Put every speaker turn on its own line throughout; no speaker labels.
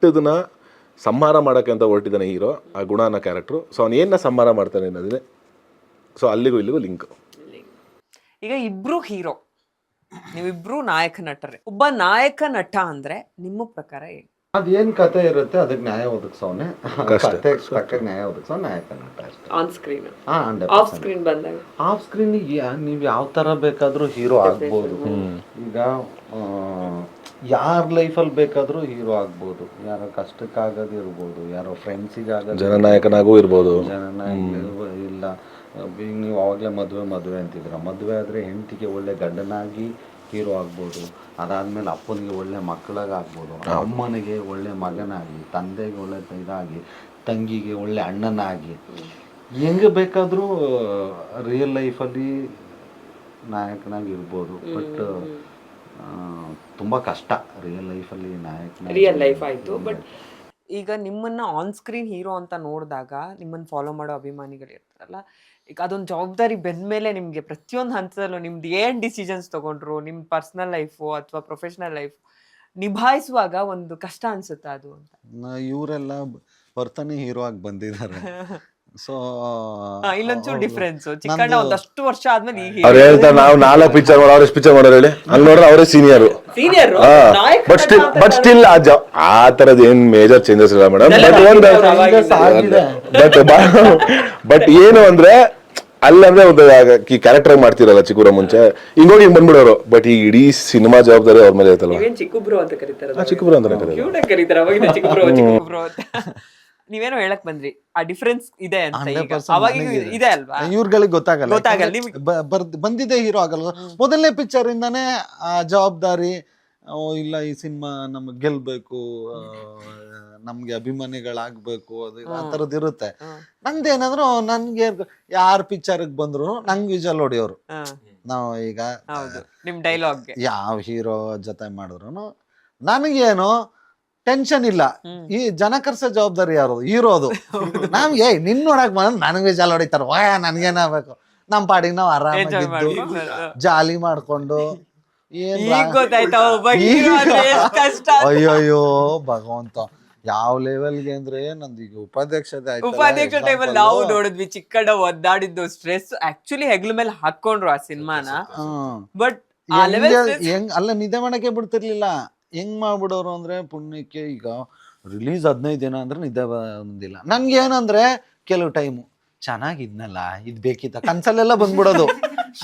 ಕೆಟ್ಟದನ್ನ ಸಂಹಾರ ಮಾಡೋಕ್ಕೆ ಅಂತ ಹೊರಟಿದ್ದಾನೆ ಹೀರೋ, ಆ ಗುಣ ಅನ್ನೋ ಕ್ಯಾರೆಕ್ಟ್ರು. ಸೊ ಅವ್ನು ಏನನ್ನ ಸಂಹಾರ ಮಾಡ್ತಾನೆ ಅನ್ನೋದಿದೆ. ಸೊ ಅಲ್ಲಿಗೂ ಇಲ್ಲಿಗೂ ಲಿಂಕ್.
ಈಗ ಇಬ್ರು ಹೀರೋ, ನೀವಿಬ್ರು ನಾಯಕ ನಟರೇ. ಒಬ್ಬ ನಾಯಕ ನಟ ಅಂದ್ರೆ ನಿಮ್ಮ ಪ್ರಕಾರ ಏನು?
ಅದೇನ್ ಕತೆ ಇರುತ್ತೆ ಅದಕ್ಕೆ ನ್ಯಾಯ ಒದಗಿಸೋನೆ, ಕತೆ ತಕ್ಕ ನ್ಯಾಯ ಒದಗಿಸೋ ನಾಯಕ ನಟ ಅಷ್ಟೇ.
ಆನ್ ಸ್ಕ್ರೀನ್,
ಹಾ,
ಆಫ್ ಸ್ಕ್ರೀನ್ ಬಂದಾಗ
ಆಫ್ ಸ್ಕ್ರೀನ್ ನೀವ್ ಯಾವ ತರ ಬೇಕಾದ್ರೂ ಹೀರೋ ಆಗ್ಬೋದು. ಈಗ ಯಾರ ಲೈಫಲ್ಲಿ ಬೇಕಾದ್ರೂ ಹೀರೋ ಆಗ್ಬೋದು. ಯಾರೋ ಕಷ್ಟಕ್ಕಾಗದು ಇರ್ಬೋದು, ಯಾರೋ ಫ್ರೆಂಡ್ಸಿಗೆ ಆಗೋದು,
ಜನನಾಯಕನಾಗೂ ಇರ್ಬೋದು.
ಜನನಾಯಕ ಇಲ್ಲ. ಈಗ ನೀವು ಅವಾಗಲೇ ಮದುವೆ ಅಂತಿದ್ರ, ಮದುವೆ ಆದರೆ ಹೆಂಡತಿಗೆ ಒಳ್ಳೆ ಗಂಡನಾಗಿ ಹೀರೋ ಆಗ್ಬೋದು. ಅದಾದ್ಮೇಲೆ ಅಪ್ಪನಿಗೆ ಒಳ್ಳೆ ಮಕ್ಕಳಾಗಿ ಆಗ್ಬೋದು, ಅಮ್ಮನಿಗೆ ಒಳ್ಳೆ ಮಗನಾಗಿ, ತಂದೆಗೆ ಒಳ್ಳೆ ಇದಾಗಿ, ತಂಗಿಗೆ ಒಳ್ಳೆ ಅಣ್ಣನಾಗಿ, ಹೆಂಗೆ ಬೇಕಾದರೂ ರಿಯಲ್ ಲೈಫಲ್ಲಿ ನಾಯಕನಾಗಿ ಇರ್ಬೋದು. ಬಟ್ ತುಂಬ ಕಷ್ಟ ರಿಯಲ್ ಲೈಫಲ್ಲಿ ನಾಯಕ.
ರಿಯಲ್ ಲೈಫ್ ಆಯ್ತು. ಬಟ್ ಈಗ ನಿಮ್ಮನ್ನ ಆನ್ ಸ್ಕ್ರೀನ್ ಹೀರೋ ಅಂತ ನೋಡಿದಾಗ ನಿಮ್ಮನ್ನ ಫಾಲೋ ಮಾಡೋ ಅಭಿಮಾನಿಗಳು ಇರ್ತಾರಲ್ಲ, ಈಗ ಅದೊಂದು ಜವಾಬ್ದಾರಿ ಬೆಂದ್ಮೇಲೆ ನಿಮ್ಗೆ ಪ್ರತಿಯೊಂದು ಹಂತದಲ್ಲೂ ನಿಮ್ದು ಏನ್ ಡಿಸಿಷನ್ಸ್ ತಗೊಂಡ್ರು, ನಿಮ್ ಪರ್ಸನಲ್ ಲೈಫು ಅಥವಾ ಪ್ರೊಫೆಷನಲ್ ಲೈಫ್ ನಿಭಾಯಿಸುವಾಗ ಒಂದು ಕಷ್ಟ ಅನ್ಸುತ್ತಾ ಅದು ಅಂತ?
ಇವರೆಲ್ಲ ಬರ್ತಾನೆ ಹೀರೋ ಆಗಿ ಬಂದಿದ್ದಾರೆ. So
ಇಲ್ಲೊಂಚೂರು difference. ಚಿಕ್ಕಣ್ಣ ಒಂದಷ್ಟು ವರ್ಷ ಆದ್ಮೇಲೆ ಈಗ
ಅವ್ರು ಹೇಳ್ತಾರೆ ನಾವು 4 ಪಿಕ್ಚರ್ ಮಾಡೋ, ಅವ್ರ ಎಷ್ಟು ಪಿಕ್ಚರ್ ಮಾಡೋರು ಹೇಳಿ, ಅಲ್ಲಿ ನೋಡ್ರೆ ಅವರೇ ಸೀನಿಯರ್. ಬಟ್ ಸ್ಟಿಲ್ ಆ ತರದ್ ಏನ್ ಮೇಜರ್ ಚೇಂಜಸ್ ಇಲ್ಲ ಮೇಡಮ್. ಬಟ್ ಏನು ಅಂದ್ರೆ ಅಲ್ಲಂದ್ರೆ ಒಂದು ಕ್ಯಾರೆಕ್ಟರ್ ಮಾಡ್ತಿರಲ್ಲ ಚಿಕ್ಕೂರ ಮುಂಚೆ, ಹಿಂಗೋಗಿ ಹಿಂಗ್ ಬಂದ್ಬಿಡೋರು. ಬಟ್ ಈ ಇಡೀ ಸಿನಿಮಾ ಜವಾಬ್ದಾರಿ ಅವ್ರ ಮೇಲೆ ಐತಲ್ವಾ.
ಚಿಕ್ಕಬ್ರು ಅಂತ ಕರೀತಾರೆ,
ಚಿಕ್ಕಬ್ರು ಅಂತಾನೆ
ಕರೀತಾರೆ ಅವಾಗಿಂದ ಚಿಕ್ಕಬ್ರು ಅಂತ. ನೀವೇನೋ ಹೇಳಕ್ ಬಂದ್ರಿ, ಆ ಡಿಫ್ರೆನ್ಸ್ ಇದೆ ಅಂತ. ಅವಾಗ ಇದೆ ಅಲ್ವಾ,
ಇವ್ರಗಳಿಗೆ ಗೊತ್ತಾಗಲ್ಲ. ಬಂದಿದೆ ಹೀರೋ ಆಗಲ್ಲ. ಮೊದಲನೇ ಪಿಕ್ಚರ್ ಇಂದಾನೇ ಆ ಜವಾಬ್ದಾರಿ, ಇಲ್ಲ ಈ ಸಿನಿಮಾ ನಮ್ಗೆ ಗೆಲ್ಬೇಕು, ನಮ್ಗೆ ಅಭಿಮಾನಿಗಳಾಗ್ಬೇಕು, ಅದು ಆ ಥರದ್ದು ಇರುತ್ತೆ. ನಂದೇನಾದ್ರು ನನ್ಗೆ ಯಾರ್ ಪಿಕ್ಚರ್ಗೆ ಬಂದ್ರು ನಂಗೆ ವಿಜಲ್ ಹೊಡಿಯೋರು. ನಾವು ಈಗ
ನಿಮ್ ಡೈಲಾಗ್
ಯಾವ ಹೀರೋ ಜೊತೆ ಮಾಡಿದ್ರು ನನಗೇನು ಟೆನ್ಷನ್ ಇಲ್ಲ. ಈ ಜನ ಕರ್ಸೋ ಜವಾಬ್ದಾರಿ ಯಾರು? ಹೀರೋದು. ನಮ್ಗೆ ನಿನ್ ನೋಡಕ್ ಬಂದ್ ನನಗೆ ವಿಜಲ್ ಹೊಡಿತಾರ, ನನ್ಗೇನಾಗಬೇಕು, ನಮ್ ಪಾಡಿಗೆ ನಾವ್ ಆರಾಮಾಗಿದ್ದು ಜಾಲಿ ಮಾಡ್ಕೊಂಡು ಅಯ್ಯೋ ಭಗವಂತ ಯಾವ ಲೆವೆಲ್ಗೆ ಅಂದ್ರೆ ನಂದು ಈಗ ಉಪಾಧ್ಯಕ್ಷತೆ
ಟೈಮಲ್ಲಿ ನಾವು ನೋಡಿದ್ವಿ. ಚಿಕ್ಕಣ್ಣ ಒದ್ದಾಡಿದ್ದು ಸ್ಟ್ರೆಸ್ ಆಕ್ಚುಲಿ ಹೆಗ್ಲ ಮೇಲೆ ಹಾಕೊಂಡ್ರು ಆ ಸಿನಿಮಾನ. ಬಟ್
ಹೆಂಗ್ ಅಲ್ಲ ನಿದ್ದೆ ಮಾಡಕ್ಕೆ ಬಿಡ್ತಿರ್ಲಿಲ್ಲ. ಹೆಂಗ್ ಮಾಡ್ಬಿಡೋರು ಅಂದ್ರೆ ಪುಣ್ಯಕ್ಕೆ ಈಗ ರಿಲೀಸ್ 15 ದಿನ ಅಂದ್ರೆ ನಿದ್ದೆ ಬಂದಿಲ್ಲ. ನನ್ಗೆ ಏನಂದ್ರೆ ಕೆಲವು ಟೈಮು ಚೆನ್ನಾಗಿದ್ನಲ್ಲ, ಇದ್ ಬೇಕಿತ್ತ ಕನ್ಸಲ್ಲೆಲ್ಲ ಬಂದ್ಬಿಡೋದು.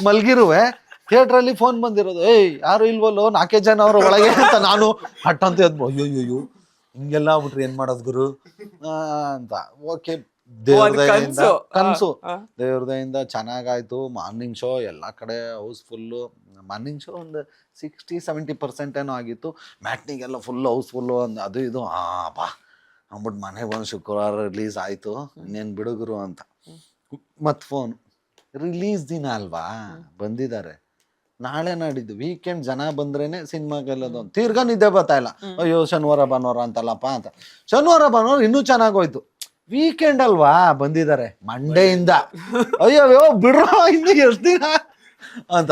ಮಲ್ಗಿರುವೆ ಥಿಯೇಟರ್ ಅಲ್ಲಿ ಫೋನ್ ಬಂದಿರೋದು, ಯಾರು ಇಲ್ವಲ್ಲೋ 4 ಜನ ಅವ್ರ ಒಳಗೆ ಅಂತ ನಾನು ಹಟ್ಟಂತ ಎದ್ಬೋ, ಅಯ್ಯೋ ಹಿಂಗೆಲ್ಲ ಆಗ್ಬಿಟ್ರಿ ಏನ್ ಮಾಡೋದ್ ಗುರು ಅಂತ. ಓಕೆ, ದೇವ್ರದಯಿಂದ ಚೆನ್ನಾಗಾಯ್ತು. ಮಾರ್ನಿಂಗ್ ಶೋ ಎಲ್ಲಾ ಕಡೆ ಹೌಸ್ಫುಲ್ಲು. ಮಾರ್ನಿಂಗ್ ಶೋ ಒಂದು 60-70% ಏನೋ ಆಗಿತ್ತು. ಮ್ಯಾಟ್ನಿಗೆಲ್ಲ ಫುಲ್ ಹೌಸ್ಫುಲ್ಲು. ಅದು ಇದು ಬಾ ಅಂದ್ಬಿಟ್ಟು ಮನೆಗೆ ಬಂದು ಶುಕ್ರವಾರ ರಿಲೀಸ್ ಆಯ್ತು, ಇನ್ನೇನು ಬಿಡುಗರು ಅಂತ. ಮತ್ ಫೋನ್ ರಿಲೀಸ್ ದಿನ ಅಲ್ವಾ ಬಂದಿದ್ದಾರೆ, ನಾಳೆ ನಾಡಿದ್ದು ವೀಕೆಂಡ್ ಜನ ಬಂದ್ರೇನೆ ಸಿನಿಮಾಗೆಲ್ಲದು. ತಿರ್ಗಾ ನಿದ್ದೆ ಬರ್ತಾ ಇಲ್ಲ, ಅಯ್ಯೋ ಶನಿವಾರ ಭಾನುವಾರ ಅಂತಲ್ಲಪ್ಪ ಅಂತ. ಶನಿವಾರ ಭಾನುವಾರ ಇನ್ನೂ ಚೆನ್ನಾಗೋಯ್ತು, ವೀಕೆಂಡ್ ಅಲ್ವಾ ಬಂದಿದ್ದಾರೆ ಮಂಡೆಯಿಂದ, ಅಯ್ಯೋ ಬಿಡ್ರೋ ಇನ್ನು ಎಷ್ಟು ದಿನ ಅಂತ.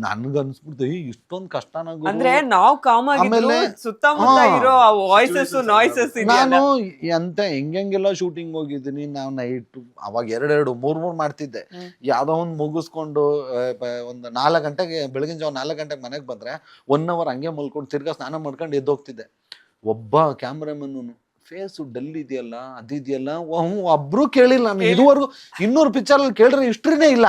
ನನ್ಗನ್ಸ್ಬಿಡ್ತು ಇಷ್ಟೊಂದು ಕಷ್ಟನ.
ಅಂದ್ರೆ ನಾವು ಆಮೇಲೆ ಸುತ್ತಮುತ್ತ ಇರೋ ವಾಯ್ಸಸ್ ನಾಯ್ಸಸ್.
ನಾನು ಎಂತ ಹೆಂಗೆಲ್ಲ ಶೂಟಿಂಗ್ ಹೋಗಿದ್ದೀನಿ. ನಾವು ನೈಟ್ ಅವಾಗ 2-3 ಮಾಡ್ತಿದ್ದೆ. ಯಾವ್ದೋ ಒಂದು ಮುಗಿಸ್ಕೊಂಡು ಒಂದು 4 ಗಂಟೆಗೆ, ಬೆಳಗಿನ ಜಾವ 4 ಗಂಟೆಗೆ ಮನೆಗೆ ಬಂದ್ರೆ 1 ಅವರ್ ಹಂಗೆ ಮಲ್ಕೊಂಡು ತಿರ್ಗಾ ಸ್ನಾನ ಮಾಡ್ಕೊಂಡು ಎದ್ದೋಗ್ತಿದ್ದೆ. ಒಬ್ಬ ಕ್ಯಾಮ್ರಾಮನ್ ಫೇಸು ಡಲ್ ಇದೆಯಲ್ಲ, ಅದಿದೆಯಲ್ಲ, ಒಬ್ರು ಕೇಳಿಲ್ಲ ನಾನು ಇದುವರೆಗೂ. 200 ಪಿಕ್ಚರ್ ಅಲ್ಲಿ ಕೇಳಿದ್ರೆ ಹಿಸ್ಟ್ರಿನೇ ಇಲ್ಲ.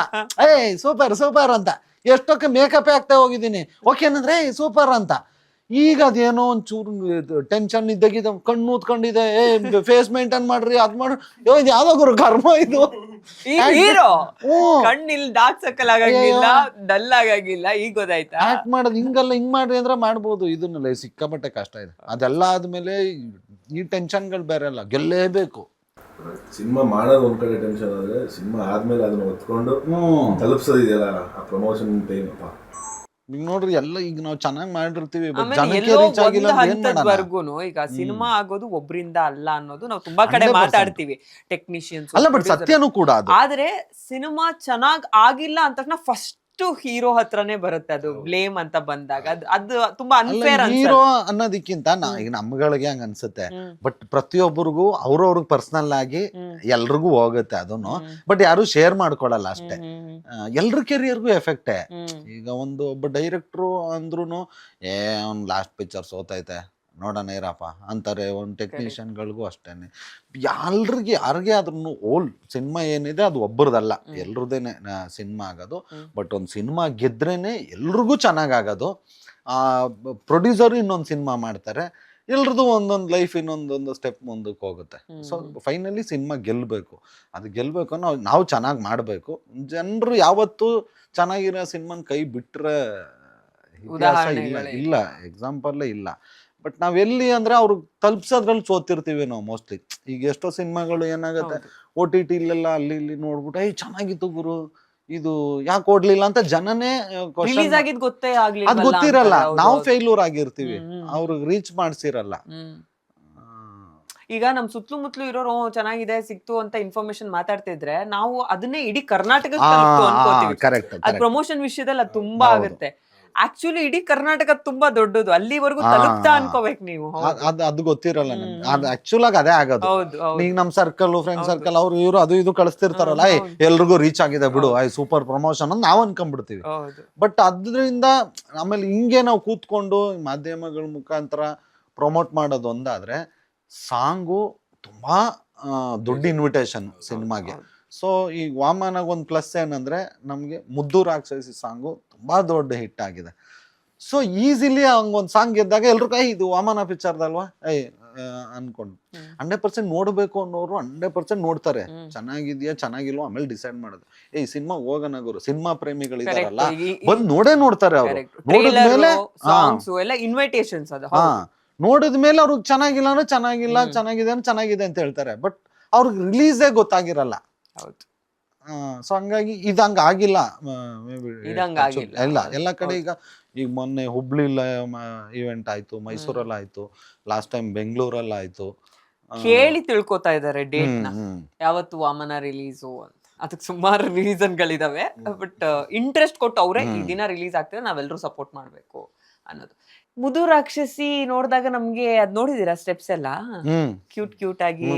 ಸೂಪರ್ ಅಂತ ಎಷ್ಟೊಕ್ಕೆ ಮೇಕಪ್ ಆಗ್ತಾ ಹೋಗಿದ್ದೀನಿ. ಓಕೆ ಅಂದ್ರೆ ಸೂಪರ್ ಅಂತ. ಈಗ ಅದೇನೋ ಒಂಚೂರು ಟೆನ್ಷನ್ ಇದ್ದಾಗಿದೆ, ಕಣ್ಣು ಊದ್ಕೊಂಡಿದೆ, ಫೇಸ್ ಮೇಂಟೈನ್ ಮಾಡ್ರಿ, ಅದ್ ಮಾಡ್ರಿ. ಇದು ಯಾವ್ದೋ ಗುರು ಕರ್ಮ ಇದು.
ಕಣ್ಣಿಲ್ ಡಾರ್ಕ್ ಸರ್ಕಲ್ ಆಗಂಗಿಲ್ಲ, ಡಲ್ ಆಗಂಗಿಲ್ಲ. ಈಗ ಗೊತ್ತಾಯ್ತಾ?
ಆಕ್ಟ್ ಮಾಡೋದು ಹಿಂಗಲ್ಲ, ಹಿಂಗ್ ಮಾಡ್ರಿ ಅಂದ್ರೆ ಮಾಡ್ಬೋದು. ಇದನ್ನೆಲ್ಲ ಸಿಕ್ಕಾಪಟ್ಟೆ ಕಷ್ಟ ಇದೆ. ಅದೆಲ್ಲ ಆದ್ಮೇಲೆ ಈ ಟೆನ್ಷನ್ಗಳು ಬೇರೆ ಅಲ್ಲ, ಗೆಲ್ಲೇಬೇಕು.
ಸಿನಿಮಾ ಮಾಡೋದು ಒಂದ್ ಕಡೆ ಟೆನ್ಷನ್ ಆದ್ರೆ, ಸಿನಿಮಾ ಆದ್ಮೇಲೆ ಅದನ್ನ ಹೊತ್ಕೊಂಡು ತಲುಪಿಸೋದಿದೆಯಲ್ಲ ಆ ಪ್ರಮೋಷನ್ ಟೈಮ್.
ಈಗ ನೋಡ್ರಿ ಎಲ್ಲ ಈಗ ನಾವು ಚೆನ್ನಾಗಿ ಮಾಡಿರ್ತೀವಿ,
ಹಂತದವರೆಗೂ ಈಗ ಸಿನಿಮಾ ಆಗೋದು ಒಬ್ರಿಂದ ಅಲ್ಲ ಅನ್ನೋದು ನಾವು ತುಂಬಾ ಕಡೆ ಮಾತಾಡ್ತೀವಿ, ಟೆಕ್ನಿಷಿಯನ್ಸ್
ಅಲ್ಲ. ಬಟ್ ಸತ್ಯನೂ ಕೂಡ ಅದು.
ಆದ್ರೆ ಸಿನಿಮಾ ಚೆನ್ನಾಗ್ ಆಗಿಲ್ಲ ಅಂತ ತಕ್ಷಣ ಫಸ್ಟ್ ಹೀರೋ ಹತ್ರನೇ ಬರುತ್ತೆ ಅದು ಬ್ಲೇಮ್ ಅಂತ ಬಂದಾಗ ಅದು ತುಂಬಾ ಅನ್ಫೇರ್
ಹೀರೋ ಅನ್ನೋದಕ್ಕಿಂತ ಈಗ ನಮ್ಗಳಿಗೆ ಹಂಗ ಅನ್ಸುತ್ತೆ, ಬಟ್ ಪ್ರತಿಯೊಬ್ಬರಿಗೂ ಅವ್ರವ್ರಿಗೆ ಪರ್ಸನಲ್ ಆಗಿ ಎಲ್ರಿಗೂ ಹೋಗುತ್ತೆ ಅದನ್ನು, ಬಟ್ ಯಾರು ಶೇರ್ ಮಾಡ್ಕೊಳಲ್ಲ ಅಷ್ಟೇ. ಎಲ್ರ ಕೆರಿಯರ್ಗೂ ಎಫೆಕ್ಟೇ. ಈಗ ಒಬ್ಬ ಡೈರೆಕ್ಟ್ರು ಅಂದ್ರೂ ಅವ್ನ್ ಲಾಸ್ಟ್ ಪಿಕ್ಚರ್ ಸೋತೈತೆ ನೋಡೋಣ ಇರಪ್ಪ ಅಂತಾರೆ. ಒಂದು ಟೆಕ್ನಿಷಿಯನ್ಗಳಿಗೂ ಅಷ್ಟೇನೆ. ಯಾರಿಗೆ ಆದ್ರೂ ಓಲ್ಡ್ ಸಿನಿಮಾ ಏನಿದೆ ಅದು ಒಬ್ಬರದಲ್ಲ, ಎಲ್ರದೇನೆ ಸಿನಿಮಾ ಆಗೋದು. ಬಟ್ ಒಂದು ಸಿನಿಮಾ ಗೆದ್ರೇನೆ ಎಲ್ರಿಗೂ ಚೆನ್ನಾಗಾಗೋದು. ಪ್ರೊಡ್ಯೂಸರು ಇನ್ನೊಂದು ಸಿನಿಮಾ ಮಾಡ್ತಾರೆ, ಎಲ್ರದ್ದು ಒಂದೊಂದು ಲೈಫ್ ಇನ್ನೊಂದೊಂದು ಸ್ಟೆಪ್ ಮುಂದಕ್ಕೆ ಹೋಗುತ್ತೆ. ಸೊ ಫೈನಲಿ ಸಿನಿಮಾ ಗೆಲ್ಲಬೇಕು. ಅದು ಗೆಲ್ಲಬೇಕು ನಾವು ಚೆನ್ನಾಗಿ ಮಾಡಬೇಕು. ಜನರು ಯಾವತ್ತೂ ಚೆನ್ನಾಗಿರೋ ಸಿನಿಮಾನ ಕೈ ಬಿಟ್ಟರೆ ಇತಿಹಾಸ ಇಲ್ಲ, ಎಕ್ಸಾಂಪಲ್ಲೇ ಇಲ್ಲ. ಬಟ್ ನಾವೆಲ್ಲಿ ಅಂದ್ರೆ ಅವ್ರಿಗೆ ತಲುಪ್ಸೋದ್ರಲ್ಲಿ ಸೋತಿರ್ತೀವಿ ನಾವು ಮೋಸ್ಟ್ಲಿ. ಈಗ ಎಷ್ಟೋ ಸಿನಿಮಾಗಳು ಏನಾಗುತ್ತೆ, OTT ಇಲ್ಲೆಲ್ಲ ಅಲ್ಲಿ ಇಲ್ಲಿ ನೋಡ್ಬಿಟ್ಟು ಚೆನ್ನಾಗಿತ್ತು ಗುರು, ಇದು ಯಾಕೆ ಓಡ್ಲಿಲ್ಲ ಅಂತ ಜನನೇ ಅದ್ ಗೊತ್ತಿರಲ್ಲ. ನಾವು ಫೇಲ್ಯೂರ್ ಆಗಿರ್ತೀವಿ, ಅವ್ರಿಗೆ ರೀಚ್ ಮಾಡ್ಸಿರಲ್ಲ.
ಈಗ ನಮ್ ಸುತ್ತಮುತ್ತಲು ಇರೋರು ಚೆನ್ನಾಗಿದೆ ಸಿಕ್ತು ಅಂತ ಇನ್ಫಾರ್ಮೇಶನ್ ಮಾತಾಡ್ತಿದ್ರೆ ನಾವು ಅದನ್ನೇ ಇಡೀ ಕರ್ನಾಟಕ ಅನ್ಕೋತೀವಿ. ಪ್ರಮೋಷನ್ ವಿಷಯದಲ್ಲಿ ಅದು ತುಂಬಾ ಆಗುತ್ತೆ. ಆಕ್ಚುಲಿ ಇಡೀ ಕರ್ನಾಟಕ ತುಂಬಾ ದೊಡ್ಡದು, ಅಲ್ಲಿವರೆಗೂ ತಲುಪ್ತಾ ಅನ್ಕೋಬೇಕು ನೀವು.
ಅದು ಗೊತ್ತಿರಲ್ಲ ನಮ್ಗೆ. ಅದು ಆಕ್ಚುಲ್ ಆಗಿ ಅದೇ ಆಗೋದು. ಈಗ ನಮ್ ಸರ್ಕಲ್, ಫ್ರೆಂಡ್ ಸರ್ಕಲ್, ಅವ್ರು ಇವ್ರು ಅದು ಇದು ಕಳಿಸ್ತಿರ್ತಾರಲ್ಲ, ಎಲ್ರಿಗೂ ರೀಚ್ ಆಗಿದೆ ಬಿಡು, ಸೂಪರ್ ಪ್ರಮೋಷನ್ ಅಂತ ನಾವ್ ಅನ್ಕೊಂಡ್ಬಿಡ್ತೀವಿ. ಬಟ್ ಅದ್ರಿಂದ ಆಮೇಲೆ ಹಿಂಗೆ ನಾವು ಕೂತ್ಕೊಂಡು ಮಾಧ್ಯಮಗಳ ಮುಖಾಂತರ ಪ್ರಮೋಟ್ ಮಾಡೋದು ಒಂದಾದ್ರೆ, ಸಾಂಗು ತುಂಬಾ ದೊಡ್ಡ ಇನ್ವಿಟೇಷನ್ ಸಿನಿಮಾಗೆ. ಸೊ ಈಗ ವಾಮನಾಗ ಒಂದು ಪ್ಲಸ್ ಏನಂದ್ರೆ, ನಮ್ಗೆ ಮುದ್ದು ರಾಕ್ಷಸಿ ಸಾಂಗು ತುಂಬಾ ದೊಡ್ಡ ಹಿಟ್ ಆಗಿದೆ. ಸೊ ಈಸಿಲಿ ಹಂಗೊಂದು ಸಾಂಗ್ ಗೆದ್ದಾಗ ಎಲ್ರು ಇದು ವಾಮನ ಪಿಕ್ಚರ್ದಲ್ವಾ ಅನ್ಕೊಂಡು 100% ನೋಡ್ಬೇಕು ಅನ್ನೋರು 100% ನೋಡ್ತಾರೆ. ಚೆನ್ನಾಗಿದ್ಯಾ ಚೆನ್ನಾಗಿಲ್ವಾ ಆಮೇಲೆ ಡಿಸೈಡ್ ಮಾಡೋದು. ಈ ಸಿನಿಮಾ ಹೋಗೋಣ ಗುರು, ಸಿನಿಮಾ ಪ್ರೇಮಿಗಳಿದಾರಲ್ಲ ಬಂದ್ ನೋಡ್ತಾರೆ. ಅವ್ರು ನೋಡಿದ್ಮೇಲೆ ನೋಡಿದ್ಮೇಲೆ ಅವ್ರಿಗೆ ಚೆನ್ನಾಗಿಲ್ಲ ಅಂದ್ರೆ ಚೆನ್ನಾಗಿಲ್ಲ, ಚೆನ್ನಾಗಿದೆ ಅಂದ್ರೆ ಚೆನ್ನಾಗಿದೆ ಅಂತ ಹೇಳ್ತಾರೆ. ಬಟ್ ಅವ್ರಿಗೆ ರಿಲೀಸೇ ಗೊತ್ತಾಗಿರಲ್ಲ. ಸೊ ಹಂಗಾಗಿ ಇದಂಗ ಆಗಿಲ್ಲ ಎಲ್ಲ ಕಡೆ. ಈಗ ಮೊನ್ನೆ ಹುಬ್ಳಿಲ್ಲ ಇವೆಂಟ್ ಆಯ್ತು, ಮೈಸೂರಲ್ಲಿ ಆಯ್ತು, ಲಾಸ್ಟ್ ಟೈಮ್ ಬೆಂಗಳೂರಲ್ಲಿ ಆಯ್ತು.
ಕೇಳಿ ತಿಳ್ಕೊತಾ ಇದಾರೆ ಡೇಟ್ ನ, ಯಾವತ್ತು ವಾಮನ ರಿಲೀಸು ಅಂತ. ಅದಕ್ಕೆ ಸುಮಾರು ರೀಸನ್ಗಳಿದಾವೆ. ಬಟ್ ಇಂಟ್ರೆಸ್ಟ್ ಕೊಟ್ಟು ಅವರೇ ಈ ದಿನ ರಿಲೀಸ್ ಆಗ್ತದೆ, ನಾವೆಲ್ಲರೂ ಸಪೋರ್ಟ್ ಮಾಡ್ಬೇಕು ಅನ್ನೋದು. ಮುದು ರಾಕ್ಷಸಿ ನೋಡಿದಾಗ ನಮ್ಗೆ ಅದ್ ನೋಡಿದೀರಾ ಸ್ಟೆಪ್ಸ್ ಎಲ್ಲ ಕ್ಯೂಟ್ ಆಗಿ.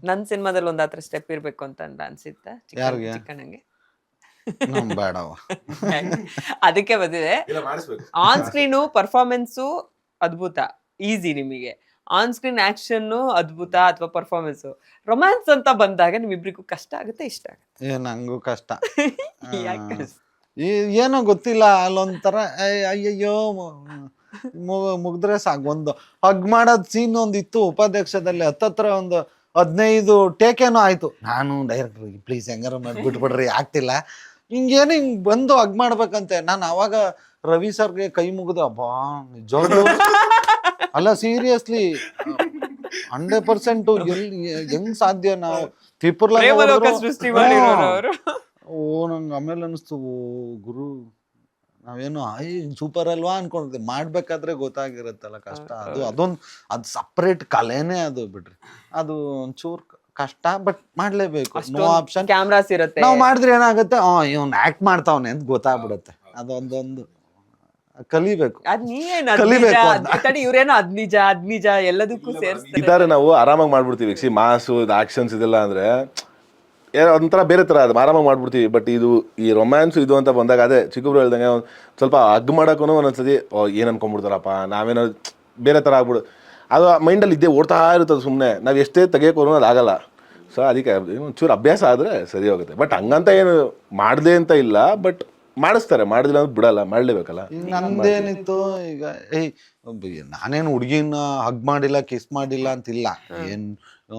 ನನ್ ಸಿನಿಮಾದಲ್ಲಿ ಒಂದ್ ಆತರ ಸ್ಟೆಪ್ ಇರ್ಬೇಕು ಅಂತ ಅನ್ಸಿತ್ತ ಚಿಕ್ಕಣ್ಣಂಗೆ. ಅದಕ್ಕೆ ಬಂದಿದೆ. ಆನ್ ಸ್ಕ್ರೀನು ಪರ್ಫಾರ್ಮೆನ್ಸು ಅದ್ಭುತ, ಈಸಿ ನಿಮಗೆ. ಆನ್ ಸ್ಕ್ರೀನ್ ಆಕ್ಷನ್ ಅದ್ಭುತ ಅಥವಾ ಪರ್ಫಾರ್ಮೆನ್ಸ್. ರೊಮ್ಯಾನ್ಸ್ ಅಂತ ಬಂದಾಗ ನಿಮ್ಮಿಬ್ರಿಗೂ ಕಷ್ಟ ಆಗುತ್ತೆ, ಇಷ್ಟ ಆಗುತ್ತೆ?
ನಂಗೂ ಕಷ್ಟ. ಏನೋ ಗೊತ್ತಿಲ್ಲ, ಅಲ್ಲೊಂಥರ ಅಯ್ಯಯ್ಯೋ ಮುಗ್ದ್ರೆ ಸಾಕು. ಒಂದು ಹಗ್ ಮಾಡೋದ್ ಸೀನ್ ಒಂದಿತ್ತು ಉಪಾಧ್ಯಕ್ಷದಲ್ಲಿ, ಹತ್ತತ್ರ ಒಂದು 15 ಟೇಕೇನೋ ಆಯ್ತು. ನಾನು ಡೈರೆಕ್ಟರ್ ಪ್ಲೀಸ್ ಹೆಂಗಾರ ಬಿಟ್ಬಿಡ್ರಿ ಆಗ್ತಿಲ್ಲ, ಹಿಂಗೇನು ಹಿಂಗ್ ಬಂದು ಹಗ್ ಮಾಡ್ಬೇಕಂತೆ. ನಾನು ಅವಾಗ ರವಿ ಸರ್ಗೆ ಕೈ ಮುಗಿದು, ಅಬ್ಬಾ ನಿಜವಾಗ್ಲೂ ಅಲ್ಲ ಸೀರಿಯಸ್ಲಿ 100% ಹೆಂಗ್ ಸಾಧ್ಯ? ನಾವು ತ್ರಿಪುರ ನಂಗೆ ಆಮೇಲೆ ಅನಿಸ್ತು, ಗುರು ನಾವೇನು ಸೂಪರ್ ಅಲ್ವಾ ಅನ್ಕೊಂಡಿದ್ದೆ. ಮಾಡ್ಬೇಕಾದ್ರೆ ಗೊತ್ತಾಗಿರುತ್ತಲ್ಲ ಕಷ್ಟ. ಅದು ಸಪ್ರೇಟ್ ಕಲೆನೇ ಅದು. ಬಿಡ್ರಿ ಅದು ಒಂಚೂರು ಕಷ್ಟ, ಬಟ್ ಮಾಡ್ಲೇಬೇಕು. No option.
ಕ್ಯಾಮ್ರಾಸ್ ಇರುತ್ತೆ,
ನಾವು ಮಾಡಿದ್ರೆ ಏನಾಗುತ್ತೆ, ಇವ್ನು ಆಕ್ಟ್ ಮಾಡ್ತಾವನೆ ಅಂತ ಗೊತ್ತಾಗ್ಬಿಡುತ್ತೆ. ಅದೊಂದೊಂದು ಕಲಿಬೇಕು.
ಇವ್ರೇನೋ ಅದ್ ನಿಜ ಎಲ್ಲದಕ್ಕೂ
ಸೇರಿಸ್ತಾರೆ. ನಾವು ಆರಾಮಾಗಿ ಮಾಡ್ಬಿಡ್ತೀವಿ. ಮಾಸು ಆಕ್ಷನ್ಸ್ ಇದೆಲ್ಲ ಅಂದ್ರೆ ಏನೋ ಒಂಥರ ಬೇರೆ ಥರ ಅದು ಆರಾಮಾಗಿ ಮಾಡ್ಬಿಡ್ತೀವಿ. ಬಟ್ ಇದು ಈ ರೊಮ್ಯಾನ್ಸು ಇದು ಅಂತ ಬಂದಾಗ, ಅದೇ ಚಿಕ್ಕಬ್ರು ಹೇಳ್ದಂಗೆ ಸ್ವಲ್ಪ ಹಗ್ ಮಾಡೋಕ್ಕೂ ಒಂದೊಂದ್ಸತಿ ಏನು ಅನ್ಕೊಂಡ್ಬಿಡ್ತಾರಪ್ಪ, ನಾವೇನೋ ಬೇರೆ ಥರ ಆಗ್ಬಿಡು. ಅದು ಮೈಂಡಲ್ಲಿ ಇದ್ದೇ ಓಡ್ತಾ ಇರ್ತದೆ ಸುಮ್ಮನೆ. ನಾವು ಎಷ್ಟೇ ತೆಗಿಯೋಕೆ ಅದು ಆಗಲ್ಲ. ಸೊ ಅದಕ್ಕೆ ಒಂಚೂರು ಅಭ್ಯಾಸ ಆದರೆ ಸರಿ ಹೋಗುತ್ತೆ. ಬಟ್ ಹಂಗಂತ ಏನು ಮಾಡಿದೆ ಅಂತ ಇಲ್ಲ, ಬಟ್ ಮಾಡಿಸ್ತಾರೆ. ಮಾಡಿದಿಲ್ಲ ಅಂದ್ರೆ ಬಿಡಲ್ಲ, ಮಾಡಲೇಬೇಕಲ್ಲ.
ನಂದೇನಿತ್ತು ಈಗ, ನಾನೇನು ಹುಡುಗಿನ ಹಗ್ ಮಾಡಿಲ್ಲ, ಕಿಸ್ ಮಾಡಿಲ್ಲ ಅಂತಿಲ್ಲ.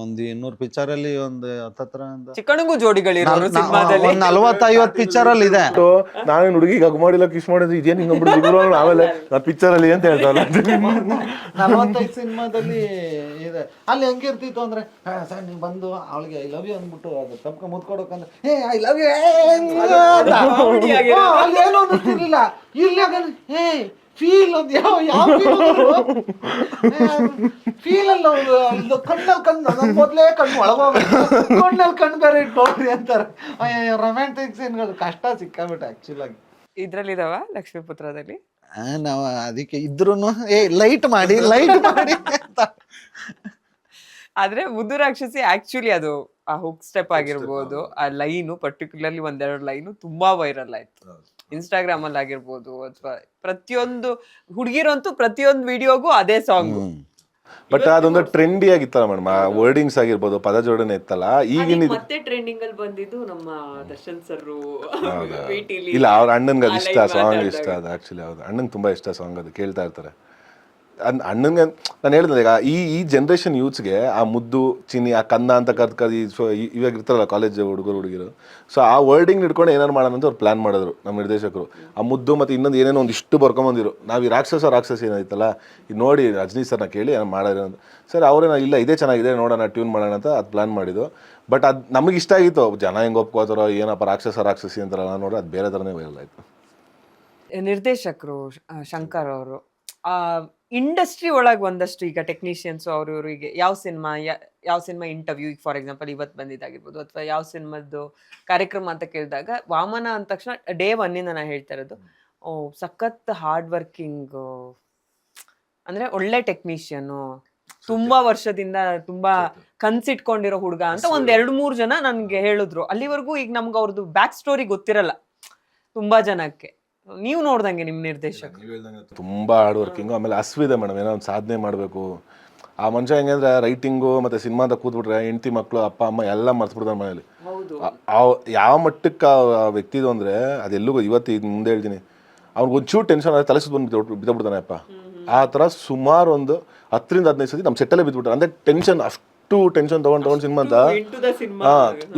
ಒಂದು 200 ಪಿಕ್ಚರಲ್ಲಿ ಒಂದು ಹತ್ತತ್ರ
ಚಿಕ್ಕಣಗೂ ಜೋಡಿಗಳು
40-50 ಪಿಕ್ಚರಲ್ಲಿ ಇದೆ.
ನಾವೇನು ಹುಡುಗಿಗೆ ಹಗ್ ಮಾಡಿಲ್ಲ, ಕಿಸ್ ಮಾಡಿದ್ರು, ಇದೇನು ಹಿಂಗ್ಬಿಟ್ಟು ಆಮೇಲೆ ಆ ಪಿಕ್ಚರಲ್ಲಿ ಅಂತ ಹೇಳ್ತಾವಲ್ಲ.
45 ಸಿನಿಮಾದಲ್ಲಿ ಇದೆ. ಅಲ್ಲಿ ಹೆಂಗಿರ್ತಿತ್ತು ಅಂದ್ರೆ, ಸರ್ ನೀವು ಬಂದು ಅವಳಿಗೆ ಐ ಲವ್ ಯು ಅಂದ್ಬಿಟ್ಟು ಅದು ತಪ್ಕ ಮುತ್ಕೊಡೋಕಂದ್ರೆ ಐ ಲವ್ ಯು ಅಲ್ಲಿ ಏನೋ ಗೊತ್ತಿರ್ಲಿಲ್ಲ. ಇಲ್ಲಿ ಫೀಲ್ ಅದು ಯಾವ ಫೀಲ್ ಅಲ್ಲ ಅದು ಕಣ್ಣಲ್ಲಿ ಕಣ್ಣು ನನ್ನ ಮೊದಲೇ ಕಣ್ಣು ಒಳಗೋಗ್ಬೇಕು, ಕಣ್ಣಲ್ಲಿ ಕಣ್ಣು ಬೇರೆ ಇಟ್ಕೊಳ್ರಿ ಅಂತಾರೆ. ರೊಮ್ಯಾಂಟಿಕ್ ಸೀನ್ಗಳು ಕಷ್ಟ ಸಿಕ್ಕಾಬಿಟ್ಟು ಆ್ಯಕ್ಚುಲಾಗಿ.
ಇದ್ರಲ್ಲಿದಾವ ಲಕ್ಷ್ಮೀಪುತ್ರದಲ್ಲಿ?
ನಾವು ಅದಕ್ಕೆ ಇದ್ರೂ ಲೈಟ್ ಮಾಡಿ ಅಂತ.
ಆದ್ರೆ ಮುದ್ದು ರಾಕ್ಷಸಿ ಆಕ್ಚುಲಿ ಅದು ಆ ಹುಕ್ ಸ್ಟೆಪ್ ಆಗಿರ್ಬೋದು, ಆ ಲೈನು ಪರ್ಟಿಕ್ಯುಲರ್ಲಿ ಒಂದೆರಡು ಲೈನು ತುಂಬಾ ವೈರಲ್ ಆಯ್ತು ಇನ್ಸ್ಟಾಗ್ರಾಮ್ ಅಲ್ಲಿ ಆಗಿರ್ಬೋದು, ಅಥವಾ ಪ್ರತಿಯೊಂದು ಹುಡುಗಿರಂತೂ ಪ್ರತಿಯೊಂದು ವಿಡಿಯೋಗೂ ಅದೇ ಸಾಂಗ್.
ಬಟ್ ಅದೊಂದು ಟ್ರೆಂಡಿ ಆಗಿತ್ತಲ್ಲ ಮೇಡಮ್, ಆ ವರ್ಡಿಂಗ್ಸ್ ಆಗಿರ್ಬೋದು, ಪದ ಜೋಡಣೆ ಇತ್ತಲ್ಲ. ಈಗಿನ
ಮತ್ತೆ ಟ್ರೆಂಡಿಂಗ್ ಅಲ್ಲಿ ಬಂದಿದ್ದು ನಮ್ಮ ದರ್ಶನ್ ಸರ್.
ಇಲ್ಲ, ಅವ್ರ ಅಣ್ಣನ್ಗೆ ಅದು ಇಷ್ಟ ಸಾಂಗ್, ಇಷ್ಟ ಅದು ಆಕ್ಚುಲಿ. ಹೌದು, ಅಣ್ಣಂಗೆ ತುಂಬಾ ಇಷ್ಟ ಸಾಂಗ್, ಅದು ಕೇಳ್ತಾ ಇರ್ತಾರೆ. ಅಣ್ಣಂಗೆ ನಾನು ಹೇಳಿದ್ರೆ ಈಗ ಈ ಜನ್ರೇಷನ್ ಯೂತ್ಸ್ಗೆ ಆ ಮುದ್ದು ಚಿನ್ನಿ ಆ ಕನ್ನ ಅಂತ ಕರ್ದು ಸೊ ಇವಾಗ ಇರ್ತಾರಲ್ಲ ಕಾಲೇಜ್ ಹುಡುಗಿರು, ಸೊ ಆ ವರ್ಡಿಂಗ್ ಹಿಡ್ಕೊಂಡು ಏನಾರು ಮಾಡೋಣ ಅಂತ ಅವ್ರು ಪ್ಲಾನ್ ಮಾಡಿದ್ರು ನಮ್ಮ ನಿರ್ದೇಶಕರು. ಆ ಮುದ್ದು ಮತ್ತು ಇನ್ನೊಂದು ಏನೇನೋ ಒಂದಿಷ್ಟು ಬರ್ಕೊಂಬಂದಿರು. ನಾವು ಈ ರಾಕ್ಷಸಿ ಏನಾಯ್ತಲ್ಲ, ಇದು ನೋಡಿ ರಜನಿ ಸರ್ನ ಕೇಳಿ ಏನೋ ಮಾಡೋದು ಅಂತ. ಸರ್ ಅವರೇನೋ ಇಲ್ಲ ಇದೇ ಚೆನ್ನಾಗಿದೆ ನೋಡೋಣ ಟ್ಯೂನ್ ಮಾಡೋಣ ಅಂತ ಅದು ಪ್ಲಾನ್ ಮಾಡಿದ್ದು. ಬಟ್ ಅದು ನಮಗೆ ಇಷ್ಟ ಆಗಿತ್ತು. ಜನ ಹೆಂಗೆ ಒಪ್ಕೋತಾರೋ ಏನಪ್ಪ ರಾಕ್ಷಸಿ ಅಂತಾರಲ್ಲ ನೋಡ್ರಿ, ಅದು ಬೇರೆ ಥರನೇ ವೈರಲ್ ಆಯಿತು.
ನಿರ್ದೇಶಕರು ಶಂಕರ್ ಅವರು ಇಂಡಸ್ಟ್ರಿ ಒಳಗೆ ಒಂದಷ್ಟು ಈಗ ಟೆಕ್ನಿಷಿಯನ್ಸು ಅವ್ರು ಇವರಿಗೆ ಯಾವ ಸಿನಿಮಾ ಇಂಟರ್ವ್ಯೂ, ಈಗ ಫಾರ್ ಎಕ್ಸಾಂಪಲ್ ಇವತ್ತು ಬಂದಿದ್ದಾಗಿರ್ಬೋದು, ಅಥವಾ ಯಾವ ಸಿನಿಮಾದ್ದು ಕಾರ್ಯಕ್ರಮ ಅಂತ ಕೇಳಿದಾಗ ವಾಮನ ಅಂದ ತಕ್ಷಣ ಡೇ ಒನ್ನಿಂದ ನಾನು ಹೇಳ್ತಾ ಇರೋದು, ಸಖತ್ ಹಾರ್ಡ್ ವರ್ಕಿಂಗ್, ಅಂದ್ರೆ ಒಳ್ಳೆ ಟೆಕ್ನಿಷಿಯನು, ತುಂಬಾ ವರ್ಷದಿಂದ ತುಂಬಾ ಕನ್ಸಿಟ್ಕೊಂಡಿರೋ ಹುಡುಗ ಅಂತ ಒಂದ್ 2-3 ಜನ ನನ್ಗೆ ಹೇಳಿದ್ರು. ಅಲ್ಲಿವರೆಗೂ ಈಗ ನಮ್ಗೆ ಅವ್ರದ್ದು ಬ್ಯಾಕ್ ಸ್ಟೋರಿ ಗೊತ್ತಿರಲ್ಲ ತುಂಬಾ ಜನಕ್ಕೆ. ನೀವು ನೋಡ್ದಂಗೆ ನಿಮ್ಮ ನಿರ್ದೇಶಕ
ತುಂಬಾ ಹಾರ್ಡ್ ವರ್ಕಿಂಗು, ಆಮೇಲೆ ಹಸ್ವಿದೆ ಮೇಡಮ್, ಏನೋ ಒಂದು ಸಾಧನೆ ಮಾಡಬೇಕು. ಆ ಮನುಷ್ಯ ಹೆಂಗಂದ್ರೆ ರೈಟಿಂಗು ಮತ್ತು ಸಿನಿಮಾ ಅಂತ ಕೂತ್ಬಿಟ್ರೆ ಹೆಂಡತಿ ಮಕ್ಕಳು ಅಪ್ಪ ಅಮ್ಮ ಎಲ್ಲ ಮರ್ಸ್ಬಿಡ್ತಾರೆ ಮನೇಲಿ. ಯಾವ ಮಟ್ಟಕ್ಕೆ ಆ ವ್ಯಕ್ತಿದು ಅಂದರೆ ಅದೆಲ್ಲೂ ಇವತ್ತು ಈಗ ಮುಂದೆ ಹೇಳ್ತೀನಿ, ಅವ್ನಿಗೆ ಒಂಚೂರು ಟೆನ್ಷನ್ ಆದರೆ ತಲೆ ಸುತ್ತ ಬಂದು ಬಿದ್ದಬಿಡ್ತಾನೆ ಅಪ್ಪ. ಆ ಥರ ಸುಮಾರು ಒಂದು 10-15 ಸತಿ ನಮ್ಮ ಸೆಟ್ಟಲ್ಲೇ ಬಿದ್ದುಬಿಟ್ರೆ. ಅಂದರೆ ಟೆನ್ಷನ್, ಅಷ್ಟು ಟೆನ್ಷನ್ ತೊಗೊಂಡು ಸಿನಿಮಾ ಅಂತ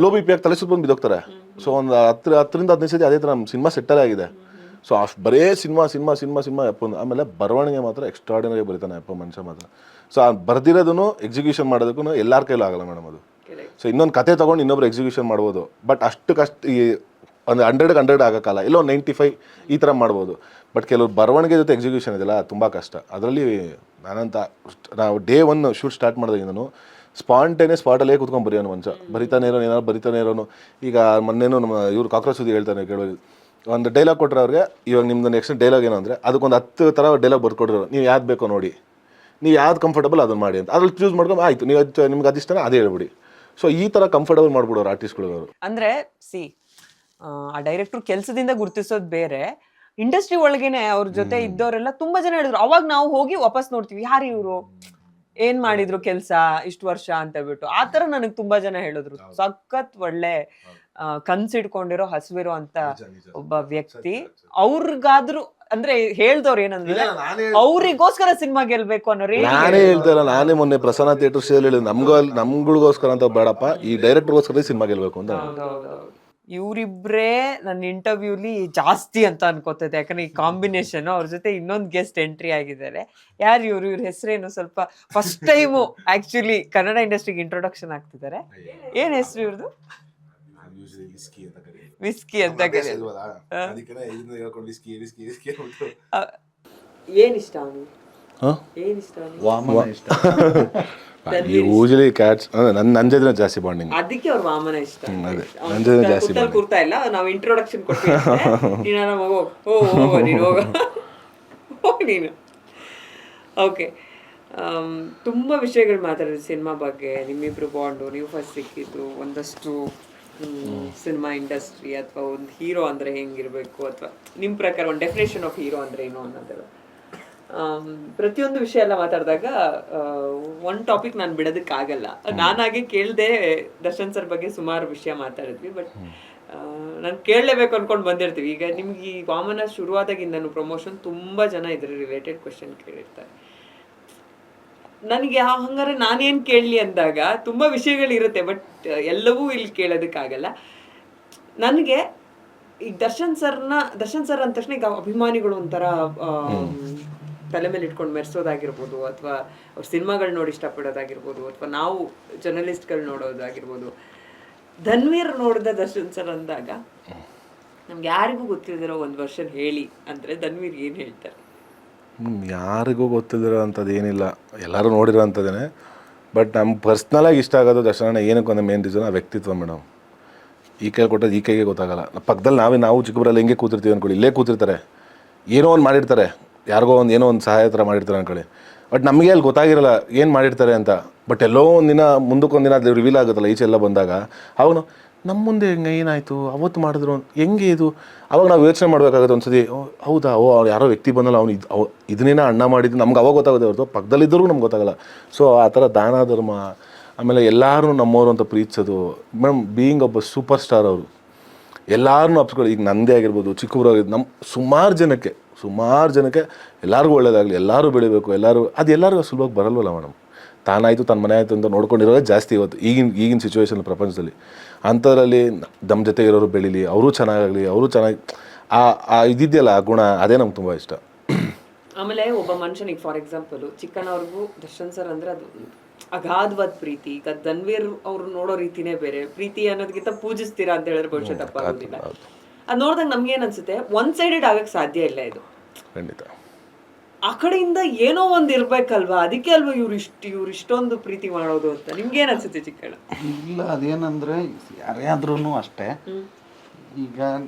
ಲೋ ಬಿ ಪಿ ಆಗಿ ತಲೆ ಸುತ್ತ ಬಂದು ಬಿದ್ದೋಗ್ತಾರೆ. ಸೊ ಒಂದು 10-15 ಸತಿ ಅದೇ ಥರ ನಮ್ಮ ಸಿನಿಮಾ ಸೆಟ್ಟಲ್ಲೇ ಆಗಿದೆ. ಸೊ ಅಷ್ಟು ಬರೇ ಸಿನಿಮಾ ಅಪ್ಪ. ಆಮೇಲೆ ಬರವಣಿಗೆ ಮಾತ್ರ ಎಕ್ಸ್ಟ್ರಾರ್ಡಿನರಿ ಬರೀತಾನೆ ಅಪ್ಪ ಮನುಷ್ಯ ಮಾತ್ರ. ಸೊ ಆ ಬರ್ದಿರೋದನ್ನು ಎಕ್ಸಿಕ್ಯೂಷನ್ ಮಾಡೋದಕ್ಕೂ ಎಲ್ಲರ ಕೈಲೂ ಆಗಲ್ಲ ಮೇಡಮ್ ಅದು. ಸೊ ಇನ್ನೊಂದು ಕತೆ ತೊಗೊಂಡು ಇನ್ನೊಬ್ರು ಎಕ್ಸಿಕ್ಯೂಷನ್ ಮಾಡ್ಬೋದು, ಬಟ್ ಅಷ್ಟಕ್ಕಷ್ಟು ಈ ಒಂದು 100 ಆಗೋಕ್ಕಲ್ಲ, ಎಲ್ಲೋ 95 ಈ ಥರ ಮಾಡ್ಬೋದು. ಬಟ್ ಕೆಲವರು ಬರವಣಿಗೆ ಜೊತೆ ಎಕ್ಸಿಕ್ಯೂಷನ್ ಇದೆಯಲ್ಲ ತುಂಬ ಕಷ್ಟ. ಅದರಲ್ಲಿ ನಾವು ಡೇ 1 ಶೂಟ್ ಸ್ಟಾರ್ಟ್ ಮಾಡಿದಾಗಿಂದನು ಸ್ಪಾಟಲ್ಲೇ ಕೂತ್ಕೊಂಡು ಬರೆಯೋನು ಮನುಷ್ಯ, ಏನಾದ್ರು ಬರಿತಾನೆ ಇರೋನು. ಈಗ ಮೊನ್ನೆನೂ ನಮ್ಮ ಇವ್ರು ಕಾಕ್ರೋಚ್ ಸುದ್ದಿ ಹೇಳ್ತಾನೆ ಕೇಳೋದು, ಒಂದು ಡೈಲಾಗ್ ಕೊಟ್ಟರೆ ಅವ್ರಿಗೆ, ಇವಾಗ ನಿಮ್ದು ನೆಕ್ಸ್ಟ್ ಡೈಲಾಗ್ ಏನು ಅಂದರೆ ಅದಕ್ಕೊಂದು 10 ಥರ ಡೈಲಾಗ್ ಬರ್ಕೊಡ್ರು, ನೀವು ಯಾವ್ದು ಬೇಕೋ ನೋಡಿ, ನೀವು ಯಾವ್ದು ಕಂಫರ್ಟಬಲ್ ಅದನ್ನು ಮಾಡಿ ಅಂತ. ಅದ್ರಲ್ಲಿ ಚೂಸ್ ಮಾಡ್ಕೊಂಡು ಆಯಿತು, ನಿಮ್ಗೆ ಅದಿಷ್ಟನ ಅದೇ ಹೇಳ್ಬಿಡಿ. ಸೊ ಈ ಥರ ಕಂಫರ್ಟಬಲ್ ಮಾಡ್ಬಿಡೋರು ಆರ್ಟಿಸ್ಟ್ಗಳು ಅವರು.
ಅಂದರೆ ಆ ಡೈರೆಕ್ಟ್ರು ಕೆಲಸದಿಂದ ಗುರುತಿಸೋದು ಬೇರೆ, ಇಂಡಸ್ಟ್ರಿ ಒಳಗೇನೆ ಅವ್ರ ಜೊತೆ ಇದ್ದವರೆಲ್ಲ ತುಂಬಾ ಜನ ಹೇಳಿದ್ರು. ಅವಾಗ ನಾವು ಹೋಗಿ ವಾಪಸ್ ನೋಡ್ತೀವಿ, ಯಾರು ಇವರು, ಏನ್ ಮಾಡಿದ್ರು ಕೆಲಸ ಇಷ್ಟು ವರ್ಷ ಅಂತ ಹೇಳ್ಬಿಟ್ಟು. ಆ ಥರ ನನಗೆ ತುಂಬಾ ಜನ ಹೇಳಿದ್ರು. ಸಖತ್ ಒಳ್ಳೆ ಕನ್ಸಿಡ್ಕೊಂಡಿರೋ ಹಸುವಿರೋ ಅಂತ ಒಬ್ಬ ವ್ಯಕ್ತಿ. ಅವ್ರಿಗಾದ್ರು ಅಂದ್ರೆ ಹೇಳ್ದವ್ರು ಏನಂದ್ರೆ ಅವ್ರಿಗೋಸ್ಕರ ಸಿನಿಮಾ ಗೆಲ್ಬೇಕು ಅನ್ನೋ
ನಾನೇ ಹೇಳ್ತಾರ. ನಾನೇ ಮೊನ್ನೆ ಪ್ರಸನ್ನ ಥಿಯೇಟರ್ ಶೋ ಹೇಳಿ ನಮ್ಗಳಿಗೋಸ್ಕರ ಅಂತ ಬೇಡಪ್ಪ, ಈ ಡೈರೆಕ್ಟರ್ಗೋಸ್ಕರ ಸಿನಿಮಾ ಗೆಲ್ಬೇಕು ಅಂತ.
ಇವ್ರಿಬ್ರೇ ನನ್ನ ಇಂಟರ್ವ್ಯೂಲಿ ಜಾಸ್ತಿ ಅಂತ ಅನ್ಕೋತೈತೆ, ಯಾಕಂದ್ರೆ ಈ ಕಾಂಬಿನೇಷನ್. ಅವ್ರ ಜೊತೆ ಇನ್ನೊಂದು ಗೆಸ್ಟ್ ಎಂಟ್ರಿ ಆಗಿದ್ದಾರೆ. ಯಾರು ಇವ್ರ ಹೆಸರೇನು, ಸ್ವಲ್ಪ ಫಸ್ಟ್ ಟೈಮು ಆಕ್ಚುಲಿ ಕನ್ನಡ ಇಂಡಸ್ಟ್ರಿಗೆ ಇಂಟ್ರೊಡಕ್ಷನ್ ಆಗ್ತಿದ್ದಾರೆ. ಏನ್ ಹೆಸರು ಇವ್ರದ್ದು? ವಿಸ್ಕಿ ಅಂತ ಏನ್ ಇಷ್ಟ
ಯೂಶಲಿ ಕ್ಯಾಟ್ಸ್ ನನ್ನ ಜೊತೆ ಜಾಸ್ತಿ ಬಾಂಡಿಂಗ್,
ಅದಕ್ಕೆ ಅವ್ರ ವಾಮನ ಇಷ್ಟ.
ನನ್ನ ಜೊತೆ ಜಾಸ್ತಿ
ಕೂರ್ತಾ ಇಲ್ಲ, ನಾವು ಇಂಟ್ರೊಡಕ್ಷನ್ ಕೊಡ್ತೀವಿ ನೀನು. ಓಕೆ, ತುಂಬ ವಿಷಯಗಳು ಮಾತಾಡಿದ್ವಿ ಸಿನಿಮಾ ಬಗ್ಗೆ, ನಿಮ್ಮಿಬ್ರು ಬಾಂಡು, ನೀವು ಫಸ್ಟ್ ಸಿಕ್ಕಿದ್ದು, ಒಂದಷ್ಟು ಸಿನಿಮಾ ಇಂಡಸ್ಟ್ರಿ ಅಥವಾ ಒಂದು ಹೀರೋ ಅಂದರೆ ಹೆಂಗಿರಬೇಕು, ಅಥವಾ ನಿಮ್ಮ ಪ್ರಕಾರ ಒಂದು ಡೆಫಿನೇಷನ್ ಆಫ್ ಹೀರೋ ಅಂದರೆ ಏನು ಅನ್ನೋದೆಲ್ಲ ಪ್ರತಿಯೊಂದು ವಿಷಯ ಎಲ್ಲ ಮಾತಾಡಿದಾಗ ಒಂದು ಟಾಪಿಕ್ ನಾನು ಬಿಡೋದಕ್ಕಾಗಲ್ಲ. ನಾನಾಗೆ ಕೇಳದೆ ದರ್ಶನ್ ಸರ್ ಬಗ್ಗೆ ಸುಮಾರು ವಿಷಯ ಮಾತಾಡಿದ್ವಿ, ಬಟ್ ನಾನು ಕೇಳಲೇಬೇಕು ಅನ್ಕೊಂಡು ಬಂದಿರ್ತೀವಿ. ಈಗ ನಿಮ್ಗೆ ಈ ವಾಮನ ಶುರುವಾದಾಗಿಂದನು ಪ್ರಮೋಷನ್ ತುಂಬ ಜನ ಇದ್ರ ರಿಲೇಟೆಡ್ ಕ್ವೆಶನ್ ಕೇಳಿರ್ತಾರೆ. ನನಗೆ ಹಂಗಾರೆ ನಾನೇನು ಕೇಳಲಿ ಅಂದಾಗ ತುಂಬ ವಿಷಯಗಳಿರುತ್ತೆ, ಬಟ್ ಎಲ್ಲವೂ ಇಲ್ಲಿ ಕೇಳೋದಕ್ಕಾಗಲ್ಲ. ನನಗೆ ಈಗ ದರ್ಶನ್ ಸರ್ ಅಂದ ತಕ್ಷಣ ಈಗ ಅಭಿಮಾನಿಗಳು ಒಂಥರ ತಲೆ ಮೇಲೆ ಇಟ್ಕೊಂಡು ಮೆರೆಸೋದಾಗಿರ್ಬೋದು, ಅಥವಾ ಅವ್ರ ಸಿನಿಮಾಗಳು ನೋಡಿ ಇಷ್ಟಪಡೋದಾಗಿರ್ಬೋದು, ಅಥವಾ ನಾವು ಜರ್ನಲಿಸ್ಟ್ಗಳು ನೋಡೋದಾಗಿರ್ಬೋದು. ಧನ್ವೀರ್ ನೋಡಿದ ದರ್ಶನ್ ಸರ್ ಅಂದಾಗ ನಮ್ಗೆ ಯಾರಿಗೂ ಗೊತ್ತಿಲ್ದಿರೋ ಒಂದು ವರ್ಷನ್ ಹೇಳಿ ಅಂದರೆ ಧನ್ವೀರ್ ಏನು ಹೇಳ್ತಾರೆ?
ಯಾರಿಗೂ ಗೊತ್ತಿರೋ ಅಂಥದ್ದು ಏನಿಲ್ಲ, ಎಲ್ಲರೂ ನೋಡಿರೋ ಅಂಥದ್ದೇನೆ. ಬಟ್ ನಮ್ಗೆ ಪರ್ಸ್ನಲಾಗಿ ಇಷ್ಟ ಆಗೋದು ದರ್ಶನ ಏನಕ್ಕೆ ಒಂದು ಮೇನ್ ರೀಸನ್ ಆ ವ್ಯಕ್ತಿತ್ವ ಮೇಡಮ್. ಈ ಕೈ ಕೊಟ್ಟದ್ದು ಈ ಕೈಗೆ ಗೊತ್ತಾಗಲ್ಲ. ಪಕ್ಕದಲ್ಲಿ ನಾವು ಚಿಕ್ಕಬರಲ್ಲಿ ಹೆಂಗೆ ಕೂತಿರ್ತೀವಿ ಅಂದ್ಕೊಳ್ಳಿ, ಇಲ್ಲೇ ಕೂತಿರ್ತಾರೆ, ಏನೋ ಒಂದು ಮಾಡಿರ್ತಾರೆ, ಯಾರಿಗೋ ಒಂದು ಏನೋ ಒಂದು ಸಹಾಯ ಥರ ಮಾಡಿರ್ತಾರೆ ಅಂದ್ಕೊಳ್ಳಿ. ಬಟ್ ನಮಗೆ ಅಲ್ಲಿ ಗೊತ್ತಾಗಿರಲ್ಲ ಏನು ಮಾಡಿರ್ತಾರೆ ಅಂತ. ಬಟ್ ಎಲ್ಲೋ ಒಂದಿನ ಮುಂದಕ್ಕೊಂದಿನ ಅದು ರಿವೀಲ್ ಆಗುತ್ತಲ್ಲ ಈಚೆ ಎಲ್ಲ ಬಂದಾಗ, ಅವನು ನಮ್ಮ ಮುಂದೆ ಹೆಂಗೆ ಏನಾಯಿತು ಅವತ್ತು ಮಾಡಿದ್ರು ಹೆಂಗೆ ಇದು, ಅವಾಗ ನಾವು ಯೋಚನೆ ಮಾಡಬೇಕಾಗುತ್ತೆ ಒಂದ್ಸತಿ. ಹೌದಾ, ಅವ್ರು ಯಾರೋ ವ್ಯಕ್ತಿ ಬಂದಲ್ಲ, ಅವ್ನು ಇದನ್ನೇನ ಅಣ್ಣ ಮಾಡಿದ್ದು ನಮ್ಗೆ ಅವಾಗ ಗೊತ್ತಾಗುತ್ತೆ ಹೊರತು ಪಕ್ಕದಲ್ಲಿದ್ದರೂ ನಮ್ಗೆ ಗೊತ್ತಾಗಲ್ಲ. ಸೊ ಆ ಥರ ದಾನ ಧರ್ಮ, ಆಮೇಲೆ ಎಲ್ಲರೂ ನಮ್ಮವರು ಅಂತ ಪ್ರೀತಿಸೋದು ಮೇಡಮ್. ಬೀಯಿಂಗ್ ಒಬ್ಬ ಸೂಪರ್ ಸ್ಟಾರ್ ಅವರು ಎಲ್ಲರೂ ಅಪ್ಸ್ಕೊಳ್ಳಿ. ಈಗ ನಂದೇ ಆಗಿರ್ಬೋದು, ಚಿಕ್ಕಬರಾಗಿದ್ದು ನಮ್ಮ ಸುಮಾರು ಜನಕ್ಕೆ ಎಲ್ಲರಿಗೂ ಒಳ್ಳೇದಾಗಲಿ, ಎಲ್ಲರೂ ಬೆಳಿಬೇಕು, ಎಲ್ಲರಿಗೂ ಸುಲಭವಾಗಿ ಬರಲ್ವಲ್ಲ ಮೇಡಮ್. ತಾನಾಯಿತು ತನ್ನ ಮನೆ ಆಯಿತು ಅಂತ ನೋಡ್ಕೊಂಡಿರೋದೇ ಜಾಸ್ತಿ ಇವತ್ತು ಈಗಿನ ಸಿಚುವೇಶನ್ ಪ್ರಪಂಚದಲ್ಲಿ. ಅಂಥದ್ರಲ್ಲಿ ನಮ್ಮ ಜೊತೆ ಇರೋರು ಬೆಳೀಲಿ, ಅವರು ಚೆನ್ನಾಗಾಗಲಿ, ಅವರು ಚೆನ್ನಾಗಿ ಇದಿದೆಯಲ್ಲ ಆ ಗುಣ, ಅದೇ ನಮ್ಗೆ ತುಂಬ ಇಷ್ಟ.
ಆಮೇಲೆ ಒಬ್ಬ ಮನುಷ್ಯನಿಗೆ ಫಾರ್ ಎಕ್ಸಾಂಪಲ್ ಚಿಕ್ಕನವ್ರಿಗೂ ದರ್ಶನ್ ಸರ್ ಅಂದರೆ ಅದು ಅಗಾಧವಾದ ಪ್ರೀತಿ. ಈಗ ಧನ್ವೀರ್ ಅವ್ರು ನೋಡೋ ರೀತಿನೇ ಬೇರೆ. ಪ್ರೀತಿ ಅನ್ನೋದಕ್ಕಿಂತ ಪೂಜಿಸ್ತೀರಾ ಅಂತ ಹೇಳಿದ್ರೆ ಬಹುಶಃ ತಪ್ಪಾಗೋದಿಲ್ಲ. ಅದು ನೋಡಿದಾಗ ನಮ್ಗೆ ಏನ್ ಅನ್ಸುತ್ತೆ, ಒನ್ ಸೈಡೆಡ್ ಆಗಕ್ಕೆ ಸಾಧ್ಯ ಇಲ್ಲ ಇದು.
ಖಂಡಿತ
ಆ ಕಡೆಯಿಂದ ಏನೋ ಒಂದು ಇರ್ಬೇಕಲ್ವಾ, ಅದಕ್ಕೆ ಅಲ್ವಾ ಇವ್ರು ಇಷ್ಟೊಂದು ಪ್ರೀತಿ ಮಾಡೋದು ಅಂತ ನಿಮ್ಗೆ ಏನ್ ಅನ್ಸುತ್ತೆ ಚಿಕ್ಕಣ್ಣ?
ಇಲ್ಲ, ಅದೇನಂದ್ರೆ ಯಾರೇ ಆದ್ರೂ ಅಷ್ಟೇ. ಈಗ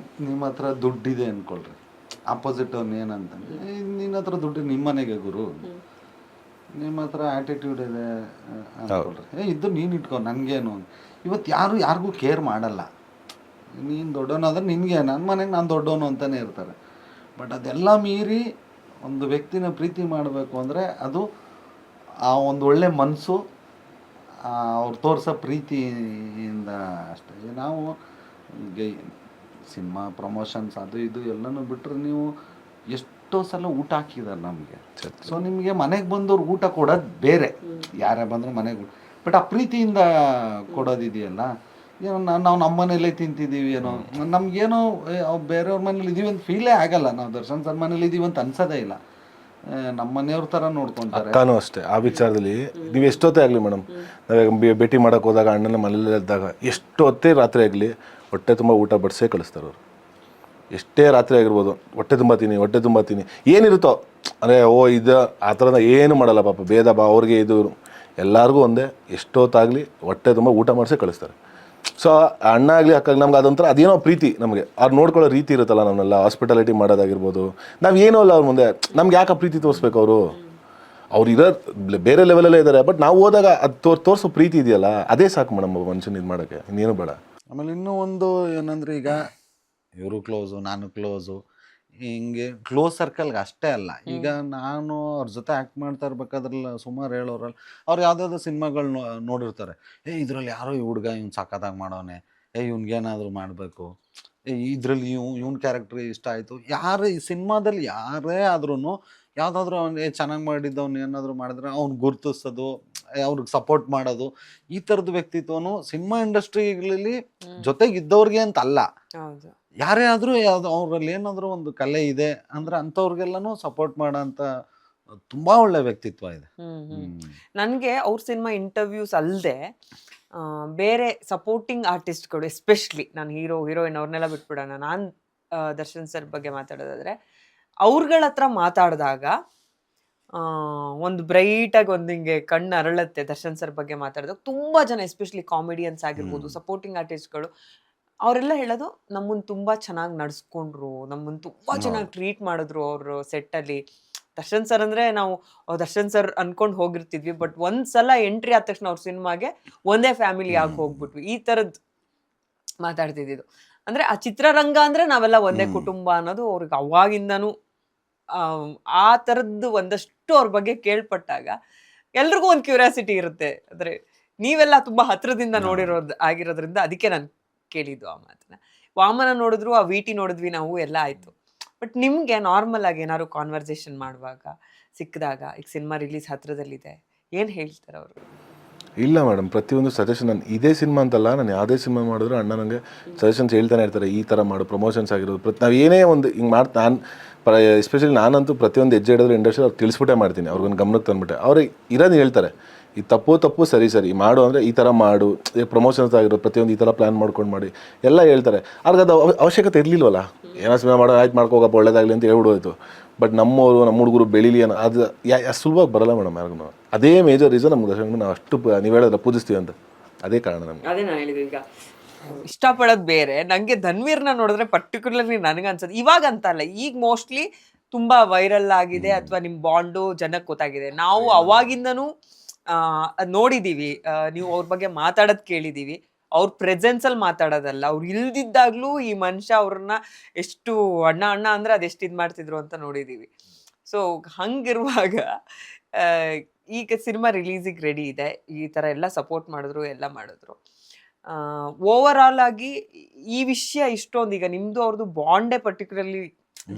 ನಿಮ್ಮ ಹತ್ರ ದುಡ್ಡಿದೆ ಅನ್ಕೊಳ್ರಿ, ಆಪೋಸಿಟ್ ಅವ್ನು ಏನಂತಂದ್ರೆ ನಿನ್ನ ಹತ್ರ ದುಡ್ಡು ನಿಮ್ಮ ಮನೆಗೆ ಗುರು, ನಿಮ್ಮ ಹತ್ರ ಆ್ಯಟಿಟ್ಯೂಡ್ ಇದೆ ಅನ್ಕೊಳ್ರಿ, ಇದು ನೀನು ಇಟ್ಕೊ ನನಗೇನು. ಇವತ್ತು ಯಾರಿಗೂ ಕೇರ್ ಮಾಡಲ್ಲ. ನೀನು ದೊಡ್ಡವನಾದ್ರೆ ನಿನಗೆ, ನನ್ನ ಮನೆಗೆ ನಾನು ದೊಡ್ಡವನು ಅಂತಲೇ ಇರ್ತಾರೆ. ಬಟ್ ಅದೆಲ್ಲ ಮೀರಿ ಒಂದು ವ್ಯಕ್ತಿನ ಪ್ರೀತಿ ಮಾಡಬೇಕು ಅಂದರೆ ಅದು ಆ ಒಂದು ಒಳ್ಳೆ ಮನಸ್ಸು, ಅವ್ರು ತೋರಿಸೋ ಪ್ರೀತಿಯಿಂದ ಅಷ್ಟೇ. ನಾವು ಈಗ ಸಿನಿಮಾ ಪ್ರಮೋಷನ್ಸ್ ಅದು ಇದು ಎಲ್ಲನೂ ಬಿಟ್ಟರೆ ನೀವು ಎಷ್ಟೋ ಸಲ ಊಟ ಹಾಕಿದ್ದಾರೆ ನಮಗೆ. ಸೊ ನಿಮಗೆ ಮನೆಗೆ ಬಂದವ್ರು ಊಟ ಕೊಡೋದು ಬೇರೆ, ಯಾರೇ ಬಂದರೂ ಮನೆಗೆ. ಬಟ್ ಆ ಪ್ರೀತಿಯಿಂದ ಕೊಡೋದಿದೆಯಲ್ಲ, ಏನೋ ನಾವು ನಮ್ಮ ಮನೇಲೇ ತಿಂತಿದ್ದೀವಿ, ಏನೋ ನಮಗೇನೋ ಬೇರೆಯವ್ರ ಮನೇಲಿ ಇದೀವಿ ಅಂತ ಫೀಲೇ ಆಗಲ್ಲ. ನಾವು ದರ್ಶನ್ ಸರ್ ಮನೇಲಿ ಇದೀವಿ ಅಂತ ಅನ್ಸೋದೇ ಇಲ್ಲ. ನಮ್ಮ ಮನೆಯವ್ರ ಥರ ನೋಡ್ಕೊತಾರೆ.
ಅಕ್ಕನೂ ಅಷ್ಟೇ ಆ ವಿಚಾರದಲ್ಲಿ. ನೀವು ಎಷ್ಟೊತ್ತೇ ಆಗಲಿ ಮೇಡಮ್, ನಾವೀಗ ಭೇಟಿ ಮಾಡೋಕೆ ಹೋದಾಗ ಅಣ್ಣನ ಮನೇಲಿ ಇದ್ದಾಗ ಎಷ್ಟೊತ್ತೇ ರಾತ್ರಿ ಆಗಲಿ ಹೊಟ್ಟೆ ತುಂಬ ಊಟ ಬಡಿಸೇ ಕಳಿಸ್ತಾರೆ ಅವರು. ಎಷ್ಟೇ ರಾತ್ರಿ ಆಗಿರ್ಬೋದು, ಹೊಟ್ಟೆ ತುಂಬ ತಿನ್ನಿ ಏನಿರುತ್ತೋ ಅಂದರೆ ಇದು ಆ ಥರದ ಏನು ಮಾಡಲ್ಲ ಪಾಪ, ಭೇದ ಬಾ ಅವ್ರಿಗೆ ಇದು ಎಲ್ಲರಿಗೂ ಒಂದೇ. ಎಷ್ಟೊತ್ತಾಗಲಿ ಹೊಟ್ಟೆ ತುಂಬ ಊಟ ಮಾಡಿಸೇ ಕಳಿಸ್ತಾರೆ. ಸೊ ಅಣ್ಣ ಆಗಲಿ ಅಕ್ಕಾಗಲಿ ನಮ್ಗೆ ಅದೊಂಥರ ಅದೇನೋ ಪ್ರೀತಿ. ನಮಗೆ ಅವ್ರು ನೋಡ್ಕೊಳ್ಳೋ ರೀತಿ ಇರುತ್ತಲ್ಲ, ನಮ್ಮನ್ನೆಲ್ಲ ಹಾಸ್ಪಿಟಾಲಿಟಿ ಮಾಡೋದಾಗಿರ್ಬೋದು, ನಾವು ಏನೋ ಅಲ್ಲ ಅವ್ರ ಮುಂದೆ. ನಮ್ಗೆ ಯಾಕೆ ಪ್ರೀತಿ ತೋರಿಸ್ಬೇಕು? ಅವ್ರು ಇರೋ ಬೇರೆ ಲೆವೆಲಲ್ಲೇ ಇದ್ದಾರೆ. ಬಟ್ ನಾವು ಹೋದಾಗ ಅದು ತೋರಿಸೋ ಪ್ರೀತಿ ಇದೆಯಲ್ಲ, ಅದೇ ಸಾಕು ಮೇಡಮ್ ಮನುಷ್ಯನ ಇದು ಮಾಡೋಕ್ಕೆ, ಇನ್ನೇನು ಬೇಡ.
ಆಮೇಲೆ ಇನ್ನೂ ಒಂದು ಏನಂದರೆ, ಈಗ ಇವರು ಕ್ಲೋಸು, ನಾನು ಕ್ಲೋಸು, ಹಿಂಗೆ ಕ್ಲೋಸ್ ಸರ್ಕಲ್ಗೆ ಅಷ್ಟೇ ಅಲ್ಲ. ಈಗ ನಾನು ಅವ್ರ ಜೊತೆ ಆ್ಯಕ್ಟ್ ಮಾಡ್ತಾ ಇರ್ಬೇಕಾದ್ರಲ್ಲ ಸುಮಾರು ಹೇಳೋರಲ್ಲ, ಅವ್ರು ಯಾವುದಾದ್ರು ಸಿನಿಮಾಗಳು ನೋಡಿರ್ತಾರೆ. ಇದರಲ್ಲಿ ಯಾರೋ ಈ ಹುಡುಗ ಇವ್ನು ಸಖತ್ತಾಗಿ ಮಾಡೋನೆ, ಇವ್ನಿಗೇನಾದರೂ ಮಾಡಬೇಕು, ಇದರಲ್ಲಿ ಇವ್ನ ಕ್ಯಾರೆಕ್ಟ್ರ್ ಇಷ್ಟ ಆಯಿತು. ಯಾರು ಈ ಸಿನಿಮಾದಲ್ಲಿ ಯಾರೇ ಆದ್ರೂ ಯಾವುದಾದ್ರೂ ಅವ್ನು ಚೆನ್ನಾಗಿ ಮಾಡಿದ್ದವ್ನು ಏನಾದರೂ ಮಾಡಿದ್ರೆ ಅವ್ನು ಗುರುತಿಸೋದು, ಅವ್ರಿಗೆ ಸಪೋರ್ಟ್ ಮಾಡೋದು, ಈ ಥರದ ವ್ಯಕ್ತಿತ್ವನು ಸಿನಿಮಾ ಇಂಡಸ್ಟ್ರಿಗಳಲ್ಲಿ ಜೊತೆಗಿದ್ದವ್ರಿಗೆ ಅಂತ ಅಲ್ಲ, ಯಾರೇ ಆದರೂ ಅವ್ರಲ್ಲಿ ಏನಾದರೂ ಒಂದು ಕಲೆ ಇದೆ ಅಂದರೆ ಅಂಥವ್ರಿಗೆಲ್ಲನೂ ಸಪೋರ್ಟ್ ಮಾಡೋ ಅಂತ ತುಂಬ ಒಳ್ಳೆ ವ್ಯಕ್ತಿತ್ವ ಇದೆ.
ನನಗೆ ಅವ್ರ ಸಿನಿಮಾ ಇಂಟರ್ವ್ಯೂಸ್ ಅಲ್ಲದೆ ಬೇರೆ ಸಪೋರ್ಟಿಂಗ್ ಆರ್ಟಿಸ್ಟ್ಗಳು, ಎಸ್ಪೆಷಲಿ ನಾನು ಹೀರೋಯಿನ್ ಅವ್ರನ್ನೆಲ್ಲ ಬಿಟ್ಬಿಡೋಣ, ನಾನು ದರ್ಶನ್ ಸರ್ ಬಗ್ಗೆ ಮಾತಾಡೋದಾದ್ರೆ ಅವ್ರಗಳ ಹತ್ರ ಮಾತಾಡಿದಾಗ ಒಂದು ಬ್ರೈಟಾಗಿ ಒಂದು ಹಿಂಗೆ ಕಣ್ಣು ಅರಳುತ್ತೆ. ದರ್ಶನ್ ಸರ್ ಬಗ್ಗೆ ಮಾತಾಡಿದಾಗ ತುಂಬ ಜನ, ಎಸ್ಪೆಷಲಿ ಕಾಮಿಡಿಯನ್ಸ್ ಆಗಿರ್ಬೋದು, ಸಪೋರ್ಟಿಂಗ್ ಆರ್ಟಿಸ್ಟ್ಗಳು, ಅವರೆಲ್ಲ ಹೇಳೋದು ನಮ್ಮನ್ನು ತುಂಬ ಚೆನ್ನಾಗಿ ನಡೆಸ್ಕೊಂಡ್ರು, ನಮ್ಮನ್ನು ತುಂಬ ಚೆನ್ನಾಗಿ ಟ್ರೀಟ್ ಮಾಡಿದ್ರು ಅವರು ಸೆಟ್ಟಲ್ಲಿ. ದರ್ಶನ್ ಸರ್ ಅಂದರೆ ನಾವು ದರ್ಶನ್ ಸರ್ ಅನ್ಕೊಂಡು ಹೋಗಿರ್ತಿದ್ವಿ, ಬಟ್ ಒಂದ್ಸಲ ಎಂಟ್ರಿ ಆದ ತಕ್ಷಣ ಅವ್ರ ಸಿನಿಮಾಗೆ ಒಂದೇ ಫ್ಯಾಮಿಲಿ ಆಗಿ ಹೋಗ್ಬಿಟ್ವಿ, ಈ ಥರದ್ದು ಮಾತಾಡ್ತಿದ್ದು. ಅಂದರೆ ಆ ಚಿತ್ರರಂಗ ಅಂದರೆ ನಾವೆಲ್ಲ ಒಂದೇ ಕುಟುಂಬ ಅನ್ನೋದು ಅವ್ರಿಗೆ ಅವಾಗಿಂದನೂ ಆ ಥರದ್ದು ಒಂದಷ್ಟು ಅವ್ರ ಬಗ್ಗೆ ಕೇಳ್ಪಟ್ಟಾಗ ಎಲ್ರಿಗೂ ಒಂದು ಕ್ಯೂರಿಯಾಸಿಟಿ ಇರುತ್ತೆ. ಅಂದರೆ ನೀವೆಲ್ಲ ತುಂಬ ಹತ್ರದಿಂದ ಆಗಿರೋದ್ರಿಂದ ಅದಕ್ಕೆ ನಾನು ಕೇಳಿದ್ದು ಆ ಮಾತನ್ನ. ವಾಮನ ನೋಡಿದ್ರು, ಆ ವಿಟಿ ನೋಡಿದ್ವಿ ನಾವು, ಎಲ್ಲ ಆಯಿತು. ಬಟ್ ನಿಮಗೆ ನಾರ್ಮಲ್ ಆಗಿ ಏನಾದ್ರು ಕಾನ್ವರ್ಸೇಷನ್ ಮಾಡುವಾಗ ಸಿಕ್ಕಿದಾಗ, ಈಗ ಸಿನಿಮಾ ರಿಲೀಸ್ ಹತ್ರದಲ್ಲಿದೆ, ಏನು ಹೇಳ್ತಾರೆ ಅವರು?
ಇಲ್ಲ ಮೇಡಮ್, ಪ್ರತಿಯೊಂದು ಸಜೆಷನ್, ನಾನು ಇದೇ ಸಿನಿಮಾ ಅಂತಲ್ಲ, ನಾನು ಯಾವುದೇ ಸಿನಿಮಾ ಮಾಡಿದ್ರು ಅಣ್ಣ ನನಗೆ ಸಜೆಷನ್ಸ್ ಹೇಳ್ತಾನೆ ಇರ್ತಾರೆ. ಈ ಥರ ಮಾಡು, ಪ್ರಮೋಷನ್ಸ್ ಆಗಿರೋದು, ನಾವು ಏನೇ ಒಂದು ಹಿಂಗೆ ನಾನು ಎಸ್ಪೆಷಲಿ ನಾನಂತೂ ಪ್ರತಿಯೊಂದು ಹೆಜ್ಜೆ ಹಿಡಿದ್ರೆ ಇಂಡಸ್ಟ್ರಿ ಅವ್ರು ತಿಳಿಸ್ಬಿಟ್ಟೇ ಮಾಡ್ತೀನಿ, ಅವ್ರಿಗೊಂದು ಗಮನಕ್ಕೆ ತಂದುಬಿಟ್ಟೆ. ಅವ್ರಿಗೆ ಇರೋದು ಹೇಳ್ತಾರೆ, ಈ ತಪ್ಪು ಸರಿ ಮಾಡು ಅಂದರೆ ಈ ಥರ ಮಾಡು, ಈಗ ಪ್ರಮೋಷನ್ಸ್ ಆಗಿರೋದು ಪ್ರತಿಯೊಂದು ಈ ಥರ ಪ್ಲ್ಯಾನ್ ಮಾಡ್ಕೊಂಡು ಮಾಡಿ ಎಲ್ಲ ಹೇಳ್ತಾರೆ. ಅವ್ರಿಗೆ ಅದು ಅವಶ್ಯಕತೆ ಇರಲಿಲ್ವಲ್ಲ, ಏನೋ ಸಿನಿಮಾ ಮಾಡೋ ಆಯ್ತು ಮಾಡ್ಕೋಗಪ್ಪ ಒಳ್ಳೇದಾಗಲಿ ಅಂತ ಹೇಳ್ಬಿಡೋಯ್ತು. ಬಟ್ ನಮ್ಮವರು ನಮ್ಮ ಹುಡುಗರು ಬೆಳೀಲಿ ಅನ್ನೋ ಅದು ಸುಲಭವಾಗಿ ಬರಲ್ಲ ಮೇಡಮ್ ಯಾರಿಗೂ. ಅದೇ ಮೇಜರ್ ರೀಸನ್ ನಮ್ಗೆ ದರ್ಶನ ನಾವು ಅಷ್ಟು ನೀವು ಹೇಳಿದ್ರೆ ಪೂಜಿಸ್ತೀವಿ ಅಂತ, ಅದೇ ಕಾರಣ ನಮ್ಗೆ.
ಅದೇ ನಾನು ಹೇಳಿದೆ, ಈಗ ಇಷ್ಟಪಡೋದು ಬೇರೆ. ನಂಗೆ ಧನ್ವೀರ್ನ ನೋಡಿದ್ರೆ ಪರ್ಟಿಕ್ಯುಲರ್ಲಿ ನನಗೆ ಅನ್ಸೋದು, ಇವಾಗ ಅಂತಲ್ಲ, ಈಗ ಮೋಸ್ಟ್ಲಿ ತುಂಬಾ ವೈರಲ್ ಆಗಿದೆ ಅಥವಾ ನಿಮ್ ಬಾಂಡು ಜನಕ್ಕೆ ಗೊತ್ತಾಗಿದೆ. ನಾವು ಅವಾಗಿಂದನೂ ನೋಡಿದೀವಿ, ನೀವು ಅವ್ರ ಬಗ್ಗೆ ಮಾತಾಡೋದ್ ಕೇಳಿದೀವಿ. ಅವ್ರ ಪ್ರೆಸೆನ್ಸ್ ಅಲ್ಲಿ ಮಾತಾಡೋದಲ್ಲ, ಅವ್ರು ಇಲ್ದಿದ್ದಾಗ್ಲೂ ಈ ಮನುಷ್ಯ ಅವ್ರನ್ನ ಎಷ್ಟು ಅಣ್ಣ ಅಣ್ಣ ಅಂದ್ರೆ ಅದೆಷ್ಟು ಇದ್ ಮಾಡ್ತಿದ್ರು ಅಂತ ನೋಡಿದೀವಿ. ಸೊ ಹಂಗಿರುವಾಗ ಈಗ ಸಿನಿಮಾ ರಿಲೀಸಿಗೆ ರೆಡಿ ಇದೆ, ಈ ತರ ಎಲ್ಲ ಸಪೋರ್ಟ್ ಮಾಡಿದ್ರು, ಎಲ್ಲ ಮಾಡಿದ್ರು. ಓವರ್ ಆಲ್ ಆಗಿ ಈ ವಿಷಯ ಇಷ್ಟೊಂದು, ಈಗ ನಿಮ್ದು ಅವ್ರದ್ದು ಬಾಂಡೇ ಪರ್ಟಿಕ್ಯುಲರ್ಲಿ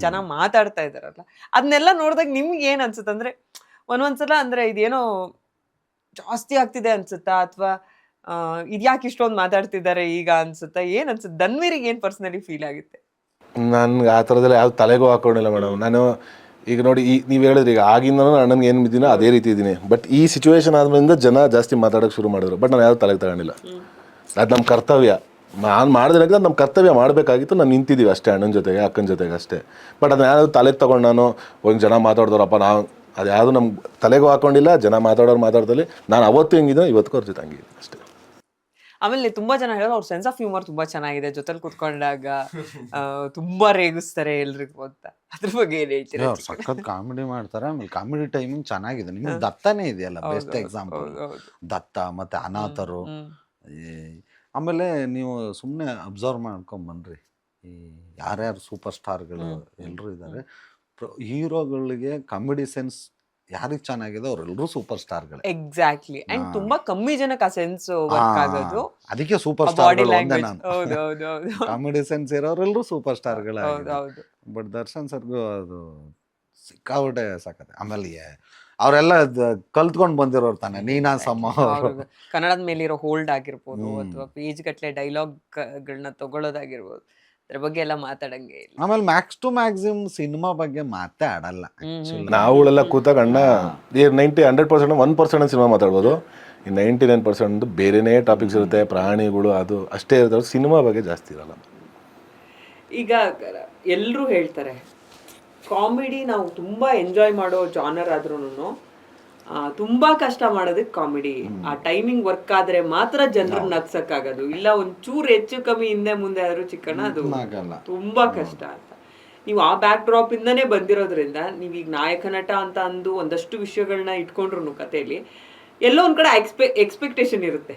ಜನ ಮಾತಾಡ್ತಾ ಇದಾರಲ್ಲ, ಅದನ್ನೆಲ್ಲ ನೋಡಿದಾಗ ನಿಮ್ಗೆ ಏನ್ ಅನ್ಸುತ್ತೆ ಅಂದ್ರೆ, ಒಂದೊಂದ್ಸಲ ಅಂದ್ರೆ ಇದೇನೋ ಜಾಸ್ತಿ ಆಗ್ತಿದೆ ಅನ್ಸುತ್ತಾ, ಅಥವಾ ಇದ್ಯಾಕೆ ಇಷ್ಟೊಂದು ಮಾತಾಡ್ತಿದ್ದಾರೆ ಈಗ ಅನ್ಸುತ್ತಾ, ಏನ್ ಅನ್ಸುತ್ತೆ? ಧನ್ವೀರಿಗೆ ಏನ್ ಪರ್ಸನಲಿ ಫೀಲ್ ಆಗುತ್ತೆ?
ನನ್ಗೆ ಆ ಥರದ್ದೆಲ್ಲ ಯಾವ್ದು ತಲೆಗೂ ಹಾಕೊಂಡಿಲ್ಲ ಮೇಡಮ್. ನಾನು ಈಗ ನೋಡಿ, ನೀವು ಹೇಳಿದ್ರಿ ಈಗ ಆಗಿಂದನೂ ಅಣ್ಣನಿಗೆ ಏನು ಬಿದ್ದೀನೋ ಅದೇ ರೀತಿ ಇದ್ದೀನಿ. ಬಟ್ ಈ ಸಿಚುವೇಶನ್ ಆದ್ಮೇಲಿಂದ ಜನ ಜಾಸ್ತಿ ಮಾತಾಡೋಕೆ ಶುರು ಮಾಡಿದ್ರು. ಬಟ್ ನಾನು ಯಾವ್ದು ತಲೆಗೆ ತಗೊಂಡಿಲ್ಲ. ಅದು ನಮ್ಮ ಕರ್ತವ್ಯ, ನಾನು ಮಾಡಿದ್ರೆ ಅದು ನಮ್ಮ ಕರ್ತವ್ಯ ಮಾಡಬೇಕಾಗಿತ್ತು. ನಾನು ನಿಂತಿದ್ದೀವಿ ಅಷ್ಟೇ, ಅಣ್ಣನ ಜೊತೆಗೆ ಅಕ್ಕನ ಜೊತೆಗೆ ಅಷ್ಟೇ. ಬಟ್ ಅದನ್ನ ಯಾವ್ದು ತಲೆಗೆ ತೊಗೊಂಡು ನಾನು ಒಂದು ಜನ ಮಾತಾಡ್ದವ್ರಪ್ಪ, ನಾವು ಅದು ಯಾವುದು ನಮ್ಗೆ ತಲೆಗೂ ಹಾಕೊಂಡಿಲ್ಲ. ಜನ ಮಾತಾಡೋರು ಮಾತಾಡ್ದಲ್ಲಿ ನಾನು ಅವತ್ತು ಹೆಂಗಿದ್ದೆ ಇವತ್ತಿಗೂ ಅವ್ರ ಜೊತೆ ಹಂಗಿದೆ ಅಷ್ಟೇ.
ಆಮೇಲೆ ತುಂಬಾ ಜನ ಹೇಳೋದು ಅವ್ರ ಸೆನ್ಸ್ ಆಫ್ ಹ್ಯೂಮರ್ ತುಂಬಾ ಚೆನ್ನಾಗಿದೆ, ಜೊತೆಲಿ ಕುತ್ಕೊಂಡಾಗ ತುಂಬಾ ರೇಗಿಸ್ತಾರೆ ಎಲ್ರಿಗೂ ಅಂತ. ಅದ್ರ ಬಗ್ಗೆ ಏನ್ ಹೇಳ್ತೀರಾ?
ಅವ್ರು ಸಖತ್ ಕಾಮಿಡಿ ಮಾಡ್ತಾರೆ. ಆಮೇಲೆ ಕಾಮಿಡಿ ಟೈಮಿಂಗ್ ಚೆನ್ನಾಗಿದೆ. ನಿಮ್ಗೆ ದತ್ತನೇ ಇದೆಯಲ್ಲ ಬೆಸ್ಟ್ ಎಕ್ಸಾಂಪಲ್. ದತ್ತ ಮತ್ತೆ ಅನಾಥರು. ಆಮೇಲೆ ನೀವು ಸುಮ್ಮನೆ ಅಬ್ಸರ್ವ್ ಮಾಡ್ಕೊಂಡ್ ಬನ್ರಿ, ಈ ಯಾರ್ಯಾರು ಸೂಪರ್ ಸ್ಟಾರ್ಗಳು ಎಲ್ಲರೂ ಇದ್ದಾರೆ, ಹೀರೋಗಳಿಗೆ ಕಾಮಿಡಿ ಸೆನ್ಸ್ ಯಾರಿಗೆ ಚೆನ್ನಾಗಿದೆ ಅವರೆಲ್ಲರೂ ಸೂಪರ್ ಸ್ಟಾರ್ಗಳು.
ಎಕ್ಸಾಕ್ಟ್ಲಿ. ಅಂಡ್ ತುಂಬಾ ಕಮ್ಮಿ ಜನಕ್ಕೆ ಆ ಸೆನ್ಸ್ ವರ್ಕ್ ಆಗೋದು,
ಅದಕ್ಕೆ ಸೂಪರ್
ಬಾಡಿ
ಸ್ಟಾರ್ಗಳು ಒಂದೇ.
ಲ್ಯಾಂಗ್ವೇಜ್.
ನಾನು ಕಾಮಿಡಿ ಸೆನ್ಸ್ ಇರೋರೆಲ್ಲರೂ ಸೂಪರ್ ಸ್ಟಾರ್ಗಳಾಗಿದೆ. ಬಟ್ ದರ್ಶನ್ ಸರ್ಗೂ ಅದು ಸಿಕ್ಕಾಬಿಟ್ಟೆ ಸಾಕತ್ತೆ. ಆಮೇಲೆ ಅವರೆಲ್ಲ ಕಲ್ತ್ಕೊಂಡು ಬಂದಿರೋರು ತಾನೆ. ನೀನಾಸಮ್ಮ
ಕನ್ನಡದ ಮೇಲಿರೋ ಹೋಲ್ಡ್ ಆಗಿರ್ಬೋದು, ಅಥವಾ ಪೇಜ್ ಗಟ್ಲೆ ಡೈಲಾಗ್ಗಳನ್ನ ತಗೊಳ್ಳೋದಾಗಿರ್ಬೋದು, ಅದ್ರ ಬಗ್ಗೆ ಎಲ್ಲ ಮಾತಾಡಂಗೆ ಇಲ್ಲ.
ಆಮೇಲೆ ಮ್ಯಾಕ್ಸ್ ಟು ಮ್ಯಾಕ್ಸಿಮಮ್ ಸಿನಿಮಾ ಬಗ್ಗೆ ಮಾತಾಡಲ್ಲ.
ನಾವುಗಳೆಲ್ಲ ಕೂತಾಗ ಅಣ್ಣ 100% 1% ಸಿನಿಮಾ ಮಾತಾಡ್ಬೋದು. ಈ 99% ಬೇರೆನೇ ಟಾಪಿಕ್ಸ್ ಇರುತ್ತೆ, ಪ್ರಾಣಿಗಳು ಅದು ಅಷ್ಟೇ ಇರ್ತಾವೆ. ಸಿನಿಮಾ ಬಗ್ಗೆ ಜಾಸ್ತಿ ಇರಲ್ಲ.
ಈಗ ಎಲ್ಲರೂ ಹೇಳ್ತಾರೆ ಕಾಮಿಡಿ ನಾವು ತುಂಬಾ ಎಂಜಾಯ್ ಮಾಡೋ ಜಾನರ್ ಆದ್ರೂನು ತುಂಬಾ ಕಷ್ಟ ಮಾಡೋದಕ್ಕೆ ಕಾಮಿಡಿ. ಆ ಟೈಮಿಂಗ್ ವರ್ಕ್ ಆದ್ರೆ ಮಾತ್ರ ಜನರನ್ನ ನಗ್ಸಕ್ಕಾಗೋದು. ಇಲ್ಲ ಒಂಚೂರು ಹೆಚ್ಚು ಕಮ್ಮಿ ಹಿಂದೆ ಮುಂದೆ ಆದ್ರೂ ಚಿಕ್ಕಣ್ಣ ಅದು ತುಂಬಾ ಕಷ್ಟ ಅಂತ. ನೀವು ಆ ಬ್ಯಾಕ್ ಡ್ರಾಪ್ ಇಂದಾನೇ ಬಂದಿರೋದ್ರಿಂದ ನೀವೀಗ ನಾಯಕ ನಟ ಅಂತ ಅಂದು ಒಂದಷ್ಟು ವಿಷಯಗಳನ್ನ ಇಟ್ಕೊಂಡ್ರು ಕಥೆಯಲ್ಲಿ ಎಲ್ಲೋ ಒಂದ್ ಕಡೆ ಎಕ್ಸ್ಪೆಕ್ಟೇಷನ್ ಇರುತ್ತೆ.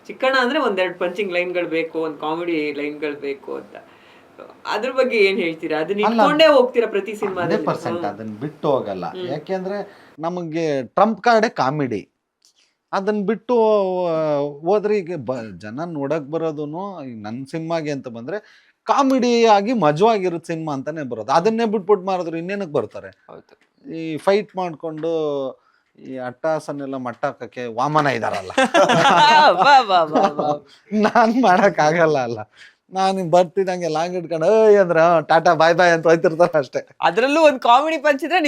ಚಿಕ್ಕಣ್ಣ ಅಂದ್ರೆ ಒಂದೆರಡು ಪಂಚಿಂಗ್ ಲೈನ್ಗಳು ಬೇಕು, ಒಂದ್ ಕಾಮಿಡಿ ಲೈನ್ಗಳು ಬೇಕು ಅಂತ. ಅದ್ರ ಬಗ್ಗೆ ಏನ್ ಹೇಳ್ತೀರಾ? ಅದನ್ನ ಇಟ್ಕೊಂಡೇ ಹೋಗ್ತೀರಾ ಪ್ರತಿ ಸಿನಿಮಾ?
100% ಅದನ್ನ ಬಿಟ್ಟು ಹೋಗಲ್ಲ. ಯಾಕೆಂದ್ರೆ ನಮಗೆ ಟ್ರಂಪ್ ಕಾರ್ಡೇ ಕಾಮಿಡಿ. ಅದನ್ನ ಬಿಟ್ಟು ಹೋದ್ರೆ ಈಗ ಜನ ನೋಡಕ್ ಬರೋದೂನು ಈಗ ನನ್ನ ಸಿನಿಮಾಗೆ ಅಂತ ಬಂದ್ರೆ ಕಾಮಿಡಿ ಆಗಿ ಮಜವಾಗಿರೋ ಸಿನಿಮಾ ಅಂತಾನೆ ಬರೋದು. ಅದನ್ನೇ ಬಿಟ್ಬಿಟ್ಟು ಮಾರಿದ್ರು ಇನ್ನೇನಕ್ಕೆ ಬರ್ತಾರೆ? ಈ ಫೈಟ್ ಮಾಡ್ಕೊಂಡು ಈ ಅಟ್ಟಾಸನ್ನೆಲ್ಲ ಮಟ್ಟಾಕಕ್ಕೆ ವಾಮನ ಇದಾರಲ್ಲ, ನಾನ್ ಮಾಡಕ್ ಆಗಲ್ಲ ಅಲ್ಲ. ನಾನು ಬರ್ತಿದಂಗೆ ಲಾಂಗ್ ಇಟ್ಕೊಂಡು ಅಂದ್ರ ಟಾಟಾ ಬಾಯ್ ಬಾಯ್ ಅಂತ ಹೋಯ್ತಿರ್ತಾರ ಅಷ್ಟೇ.
ಅದ್ರಲ್ಲೂ ಒಂದ್ ಕಾಮಿಡಿ ಪಂಚ್ ಇದ್ರೆ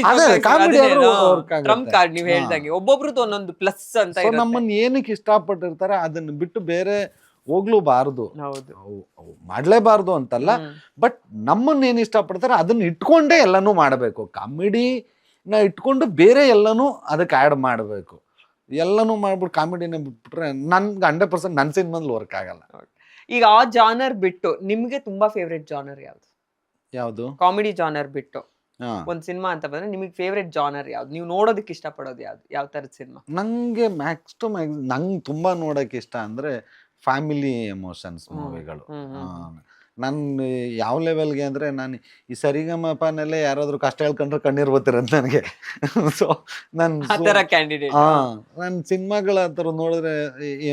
ಟ್ರಂಪ್ ಕಾರ್ಡ್ ನೀವ್ ಹೇಳ್ದಂಗೆ ಒಬ್ಬೊಬ್ರದ್ದು ಒಂದೊಂದು ಪ್ಲಸ್ ಅಂತ.
ನಮ್ಮನ್ನ ಏನಕ್ಕೆ ಇಷ್ಟಪಟ್ಟಿರ್ತಾರೆ ಅದನ್ನ ಬಿಟ್ಟು ಬೇರೆ ಹೋಗ್ಲೂಬಾರ್ದು, ಮಾಡ್ಲೇಬಾರ್ದು ಅಂತಲ್ಲ. ಬಟ್ ನಮ್ಮನ್ನ ಏನ್ ಇಷ್ಟಪಡ್ತಾರೆ ಅದನ್ನ ಇಟ್ಕೊಂಡೇ ಎಲ್ಲಾನು ಮಾಡ್ಬೇಕು. ಕಾಮಿಡಿನ ಇಟ್ಕೊಂಡು ಬೇರೆ ಎಲ್ಲಾನು ಅದಕ್ಕೆ ಆ್ಯಡ್ ಮಾಡ್ಬೇಕು. ಎಲ್ಲಾನು ಮಾಡ್ಬಿಟ್ಟು ಕಾಮಿಡಿನ ಬಿಟ್ಬಿಟ್ರೆ ನನ್ಗೆ 100% ನನ್ನ ಸಿನಿಮಾದಲ್ಲಿ ವರ್ಕ್ ಆಗಲ್ಲ.
ಈಗ ಆ ಜಾನರ್ ಬಿಟ್ಟು ನಿಮ್ಗೆ ತುಂಬಾ ಫೇವ್ರೆಟ್ ಜಾನರ್ ಯಾವ್ದು?
ಯಾವ್ದು?
ಕಾಮಿಡಿ ಜಾನರ್ ಬಿಟ್ಟು ಒಂದ್ ಸಿನಿಮಾ ಅಂತ ಬಂದ್ರೆ ನಿಮಗೆ ಫೇವ್ರೆಟ್ ಜಾನರ್ ಯಾವ್ದು? ನೀವು ನೋಡೋದಕ್ಕೆ ಇಷ್ಟಪಡೋದು ಯಾವ್ದು? ಯಾವ ತರದ ಸಿನಿಮಾ?
ನಂಗೆ ಮ್ಯಾಕ್ಸ್ ಟು ಮ್ಯಾಕ್ಸ್ ನಂಗೆ ತುಂಬಾ ನೋಡಕ್ ಇಷ್ಟ ಅಂದ್ರೆ ಫ್ಯಾಮಿಲಿ ಎಮೋಷನ್ಸ್ ಮೂವಿಗಳು. ನಾನು ಯಾವ ಲೆವೆಲ್ಗೆ ಅಂದರೆ ನಾನು ಈ ಸರಿಗಮಪನಲ್ಲೇ ಯಾರಾದರೂ ಕಷ್ಟ ಹೇಳ್ಕೊಂಡ್ರೆ ಕಣ್ಣೀರು ಬರ್ತಿರೋದು ನನಗೆ. ಸೊ ನನ್ನ ಸಿನಿಮಾಗಳ ಥರ ನೋಡಿದ್ರೆ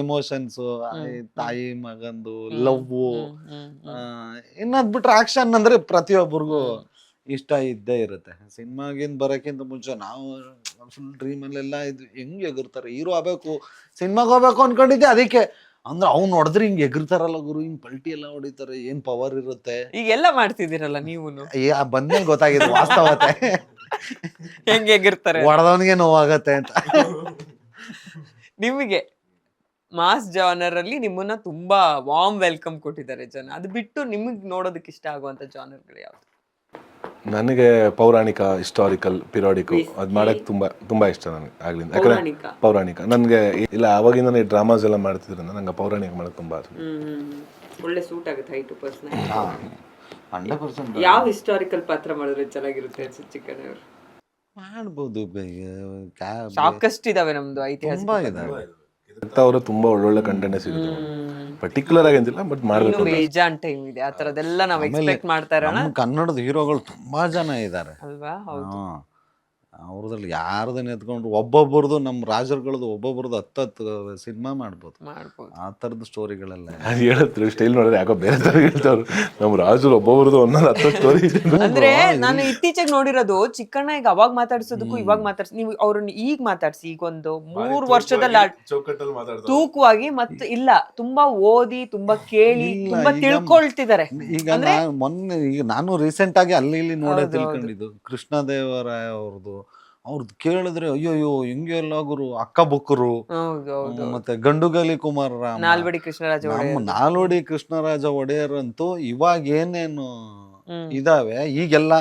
ಎಮೋಷನ್ಸು, ತಾಯಿ ಮಗಂದು ಲವ್ವು, ಇನ್ನದ್ ಬಿಟ್ರೆ ಆಕ್ಷನ್ ಅಂದರೆ ಪ್ರತಿಯೊಬ್ಬರಿಗೂ ಇಷ್ಟ ಇದ್ದೇ ಇರುತ್ತೆ. ಸಿನಿಮಾಗಿಂದ ಬರೋಕ್ಕಿಂತ ಮುಂಚೆ ನಾವು ಫುಲ್ ಡ್ರೀಮಲ್ಲೆಲ್ಲ ಇದು ಹೆಂಗೆ ಎಗಿರ್ತಾರೆ, ಹೀರೋ ಆಗಬೇಕು, ಸಿನಿಮಾಗೆ ಹೋಗ್ಬೇಕು ಅನ್ಕೊಂಡಿದ್ದೆ. ಅದಕ್ಕೆ ಅಂದ್ರೆ ಅವ್ನು ಹೊಡೆದ್ರೆ ಹಿಂಗ್ ಎಗರ್ತಾರಲ್ಲ ಗುರು, ಹಿಂಗ್ ಪಲ್ಟಿ ಎಲ್ಲ ಹೊಡಿತಾರೆ, ಏನ್ ಪವರ್ ಇರುತ್ತೆ.
ಈಗೆಲ್ಲ ಮಾಡ್ತಿದ್ದೀರಲ್ಲ ನೀವು?
ಬಂದ್ಮೇಲೆ ಗೊತ್ತಾಗಿದೆ ವಾಸ್ತವತೆ,
ಹೆಂಗೆ ಎಗಿರ್ತಾರೆ,
ಹೊಡೆದವನಿಗೆ ನೋವಾಗತ್ತೆ ಅಂತ.
ನಿಮಗೆ ಮಾಸ್ ಜಾನರ್ ಅಲ್ಲಿ ನಿಮ್ಮನ್ನ ತುಂಬಾ ವಾರ್ಮ್ ವೆಲ್ಕಮ್ ಕೊಟ್ಟಿದ್ದಾರೆ ಜನ. ಅದು ಬಿಟ್ಟು ನಿಮಗ್ ನೋಡೋದಕ್ಕೆ ಇಷ್ಟ ಆಗುವಂತ ಜಾನರ್ಗಳು ಯಾವ್ದು?
ನನಗೆ ಪೌರಾಣಿಕ, ಹಿಸ್ಟಾರಿಕಲ್, ಪಿರಿಯಾಡಿಕು ಅದು ಮಾಡೋಕ್ಕೆ ತುಂಬ ಇಷ್ಟ ನನಗೆ ಆಗ್ಲಿಂದ. ಯಾಕಂದರೆ ಪೌರಾಣಿಕ ನನಗೆ ಇಲ್ಲ ಅವಾಗಿಂದನೇ ಡ್ರಾಮಾಸ್ ಎಲ್ಲ ಮಾಡ್ತಿದ್ರಿಂದ ನಂಗೆ ಪೌರಾಣಿಕ ಮಾಡೋಕ್ಕೆ ತುಂಬ ಆಸೆ.
ಒಳ್ಳೆ ಸೂಟ್ ಆಗುತ್ತೆ ಹೈಟು ಪರ್ಸನ್.
100%
ಯಾವ ಹಿಸ್ಟಾರಿಕಲ್ ಪಾತ್ರ ಮಾಡಿದ್ರೆ ಚೆನ್ನಾಗಿರುತ್ತೆ ಅನ್ಸುತ್ತೆ ಚಿಕ್ಕಣ್ಣ ಅವರು?
ಮಾಡ್ಬೋದು.
ಸಾಕಷ್ಟು ಇದಾವೆ ನಮ್ದು ಐತಿಹಾಸಿಕ.
ತುಂಬಾ ಇದಾವೆ.
ಅವರು ತುಂಬ ಒಳ್ಳೊಳ್ಳೆ ಕಂಟೆಂಟ್ ಸಿಗುತ್ತೆ, ಪರ್ಟಿಕ್ಯುಲರ್ ಆಗಿ ಅಂತಿಲ್ಲ, ಬಟ್ ಮಾಡಬೇಕು.
ಬೇಜಾನ್ ಟೈಮ್ ಇದೆ ಆ ಥರದ್ದೆಲ್ಲ ನಾವು ಎಕ್ಸ್ಪೆಕ್ಟ್ ಮಾಡ್ತಾ ಇರೋಣ.
ನಮ್ಮ ಕನ್ನಡದ ಹೀರೋಗಳು ತುಂಬಾ ಜನ ಇದ್ದಾರೆ
ಅಲ್ವಾ? ಹೌದು.
ಅವ್ರದ್ರಲ್ಲಿ ಯಾರ್ದನ್ನ ಎತ್ಕೊಂಡು ಒಬ್ಬೊಬ್ಬರದು ನಮ್ಮ ರಾಜರುಗಳದ್ದು ಒಬ್ಬೊಬ್ಬರದು 10 ಸಿನಿಮಾ ಮಾಡ್ಬೋದು ಆ ಥರದ ಸ್ಟೋರಿಗಳೆಲ್ಲ.
ಅದು ಹೇಳತ್ರು ಸ್ಟೈಲ್ ನೋಡಿದ್ರೆ ಯಾಕೋ ಬೇರೆ ಥರ ಹೇಳ್ತಾವ್ರು. ನಮ್ಮ ರಾಜರು ಒಬ್ಬೊಬ್ರದ್ದು ಒಂದೊಂದು 10 ಸ್ಟೋರಿ.
ಅಂದ್ರೆ ನಾನು ಇತ್ತೀಚೆಗೆ ನೋಡಿರೋದು ಚಿಕ್ಕಣ್ಣ ಈಗ ಅವಾಗ ಮಾತಾಡ್ಸೋದಕ್ಕೂ ಇವಾಗ ನೀವು ಅವ್ರನ್ನ ಈಗ ಮಾತಾಡ್ಸಿ ಈಗ ಒಂದು 3 ವರ್ಷದಲ್ಲಿ
ಚೌಕಟ್ಟಲ್ಲಿ ಮಾತಾಡ್ತಾರೆ
ತೂಕವಾಗಿ ಮತ್ತೆ ಇಲ್ಲ ತುಂಬಾ ಓದಿ ತುಂಬಾ ಕೇಳಿ ತುಂಬಾ ತಿಳ್ಕೊಳ್ತಿದ್ದಾರೆ.
ಈಗ ಮೊನ್ನೆ ಈಗ ನಾನು ರೀಸೆಂಟ್ ಆಗಿ ಅಲ್ಲಿ ಇಲ್ಲಿ ನೋಡೇ ತಿಳ್ಕೊಂಡಿದ್ದು ಕೃಷ್ಣದೇವರಾಯ ಅವ್ರದ್ದು ಕೇಳಿದ್ರೆ ಅಯ್ಯೋಯ್ಯೋ ಹಿಂಗೆಲ್ಲ ಗುರು ಅಕ್ಕ ಬುಕ್ಕರು, ಮತ್ತೆ ಗಂಡುಗಲಿ ಕುಮಾರರಾಮ,
ನಾಲ್ವಡಿ ಕೃಷ್ಣರಾಜ
ನಮ್ಮ ನಾಲ್ವಡಿ ಕೃಷ್ಣರಾಜ ಒಡೆಯರ್ ಅಂತೂ ಇವಾಗ ಏನೇನು ಇದಾವೆ ಈಗೆಲ್ಲ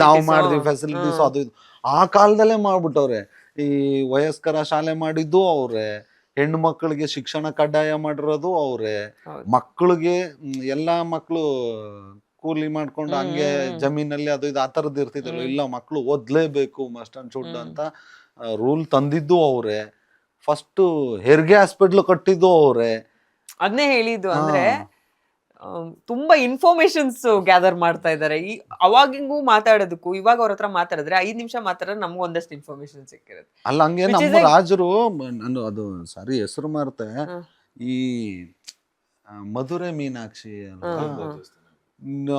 ನಾವು ಮಾಡಿದ್ವಿ ಫೆಸಿಲಿಟೀಸ್ ಅದು ಇದು ಆ ಕಾಲದಲ್ಲೇ ಮಾಡ್ಬಿಟ್ಟವ್ರೆ. ಈ ವಯಸ್ಕರ ಶಾಲೆ ಮಾಡಿದ್ದು ಅವ್ರೆ, ಹೆಣ್ಣು ಮಕ್ಕಳಿಗೆ ಶಿಕ್ಷಣ ಕಡ್ಡಾಯ ಮಾಡಿರೋದು ಅವ್ರೆ, ಮಕ್ಕಳಿಗೆ ಎಲ್ಲಾ ಮಕ್ಕಳು ಕೂಲಿ ಮಾಡ್ಕೊಂಡು ಹಂಗೆ ಜಮೀನಲ್ಲಿ ಅದು ಇದು ಆ ಥರದ್ದು ಇರ್ತಿದ್ರು. ಇಲ್ಲ ಮಕ್ಕಳು ಓದ್ಲೇಬೇಕು ಮಸ್ಟ್ ಅಂಡ್ ಶುಡ್ ಅಂತ ರೂಲ್ ತಂದಿದ್ದು ಅವ್ರೆ. ಫಸ್ಟ್ ಹೆರಿಗೆ ಹಾಸ್ಪಿಟ್ಲ್ ಕಟ್ಟಿದ್ದು ಅವ್ರೆ.
ಅದನ್ನೇ ಹೇಳಿದ್ದು. ಅಂದ್ರೆ ತುಂಬಾ ಇನ್ಫಾರ್ಮೇಶನ್ಸ್ ಗ್ಯಾದರ್ ಮಾಡ್ತಾ ಇದ್ದಾರೆ. ಈ ಅವಾಗಿಂಗೂ ಮಾತಾಡೋದಕ್ಕೂ ಇವಾಗ ಅವ್ರ ಹತ್ರ ಮಾತಾಡಿದ್ರೆ 5 ನಿಮಿಷ ಮಾತಾಡಿದ್ರೆ ನಮ್ಗೆ ಒಂದಷ್ಟು ಇನ್ಫಾರ್ಮೇಶನ್ ಸಿಕ್ಕಿರುತ್ತೆ.
ಅಲ್ಲ ಹಂಗೆ ನಮ್ಮ ರಾಜರು ನಾನು ಅದು ಸಾರಿ ಹೆಸರು ಮಾರ್ತೆ, ಈ ಮಧುರೆ ಮೀನಾಕ್ಷಿ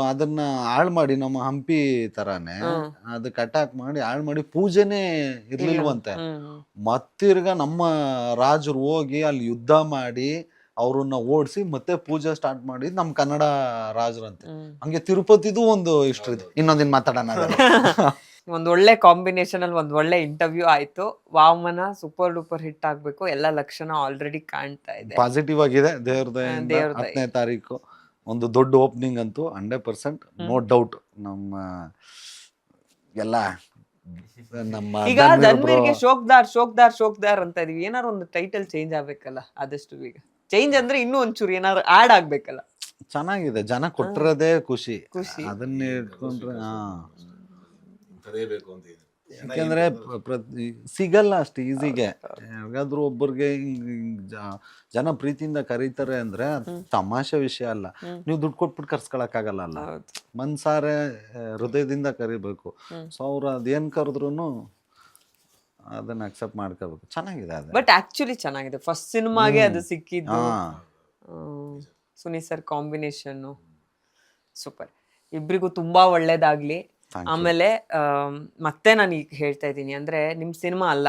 ಅದನ್ನ ಹಾಳು ಮಾಡಿ ನಮ್ಮ ಹಂಪಿ ತರಾನೇ ಅದಕ್ಕೆ ಅಟ್ಯಾಕ್ ಮಾಡಿ ಹಾಳು ಮಾಡಿ ಪೂಜೆನೇ ಇರ್ಲಿಲ್ವಂತೆ. ಮತ್ತಿರ್ಗ ನಮ್ಮ ರಾಜರು ಹೋಗಿ ಅಲ್ಲಿ ಯುದ್ಧ ಮಾಡಿ ಅವ್ರನ್ನ ಓಡಿಸಿ ಮತ್ತೆ ಪೂಜೆ ಸ್ಟಾರ್ಟ್ ಮಾಡಿದ್ ನಮ್ ಕನ್ನಡ ರಾಜರಂತೆ. ಹಂಗೆ ತಿರುಪತಿದು ಒಂದು ಹಿಸ್ಟ್ರಿ ಇದೆ. ಇನ್ನೊಂದಿನ ಮಾತಾಡೋಣ.
ಒಂದ್ ಒಳ್ಳೆ ಕಾಂಬಿನೇಷನ್ ಅಲ್ಲಿ ಒಂದ್ ಒಳ್ಳೆ ಇಂಟರ್ವ್ಯೂ ಆಯ್ತು. ವಾಮನ ಸೂಪರ್ ಡೂಪರ್ ಹಿಟ್ ಆಗ್ಬೇಕು, ಎಲ್ಲ ಲಕ್ಷಣ ಆಲ್ರೆಡಿ ಕಾಣ್ತಾ ಇದೆ.
ಪಾಸಿಟಿವ್ ಆಗಿದೆ. ದೇವ್ರದೇ 10ನೇ ತಾರೀಕು ಒಂದು ದೊಡ್ಡ ಓಪನಿಂಗ್ ಅಂತೂ 100% ನೋ ಡೌಟ್. ನಮ್ಮ ಎಲ್ಲ ನಮ್ಮ
ಈಗ ಧನ್ವೀರ್ಗೆ ಶೋಕ್ದಾರ್ ಅಂತ ಇದೀವಿ. ಏನಾರು ಒಂದು ಟೈಟಲ್ ಚೇಂಜ್ ಆಗ್ಬೇಕಲ್ಲ ಆದಷ್ಟು ಬೇಗ. ಚೇಂಜ್ ಅಂದ್ರೆ ಇನ್ನೂ ಒಂಚೂರು ಏನಾದ್ರು ಆಡ್ ಆಗ್ಬೇಕಲ್ಲ.
ಚೆನ್ನಾಗಿದೆ, ಜನ ಕೊಟ್ಟಿರೋದೇ ಖುಷಿ. ಅದನ್ನ ಇಟ್ಕೊಂಡ್ರೆ ಯಾಕೆಂದ್ರೆ ಸಿಗಲ್ಲ ಅಷ್ಟು ಈಸಿಗೆ. ಯಾವಾಗಾದ್ರೂ ಒಬ್ಬರಿಗೆ ಜನ ಪ್ರೀತಿಯಿಂದ ಕರೀತಾರೆ ಅಂದ್ರೆ ತಮಾಷೆ ವಿಷಯ ಅಲ್ಲ. ನೀವು ದುಡ್ಡು ಕೊಟ್ಬಿಟ್ಟು ಕರ್ಸ್ಕೊಳಕ್ ಆಗಲ್ಲ ಅಲ್ಲ, ಮನ್ಸಾರೆ ಹೃದಯದಿಂದ ಕರಿಬೇಕು. ಸೊ ಅವ್ರು ಅದೇನ್ ಕರೆದ್ರು ಅದನ್ನ ಅಕ್ಸೆಪ್ಟ್ ಮಾಡ್ಕೋಬೇಕು. ಚೆನ್ನಾಗಿದೆ ಅದು.
ಬಟ್ ಆಕ್ಚುಲಿ ಚೆನ್ನಾಗಿದೆ. ಫಸ್ಟ್ ಸಿನಿಮಾಗೆ ಅದು ಸಿಕ್ಕಿದ್ದು. Sunil sir combination super. ಇಬ್ರಿಗೂ ತುಂಬಾ ಒಳ್ಳೇದಾಗ್ಲಿ. ಆಮೇಲೆ ಮತ್ತೆ ನಾನು ಈಗ ಹೇಳ್ತಾ ಇದ್ದೀನಿ, ಅಂದ್ರೆ ನಿಮ್ ಸಿನಿಮಾ ಅಲ್ಲ,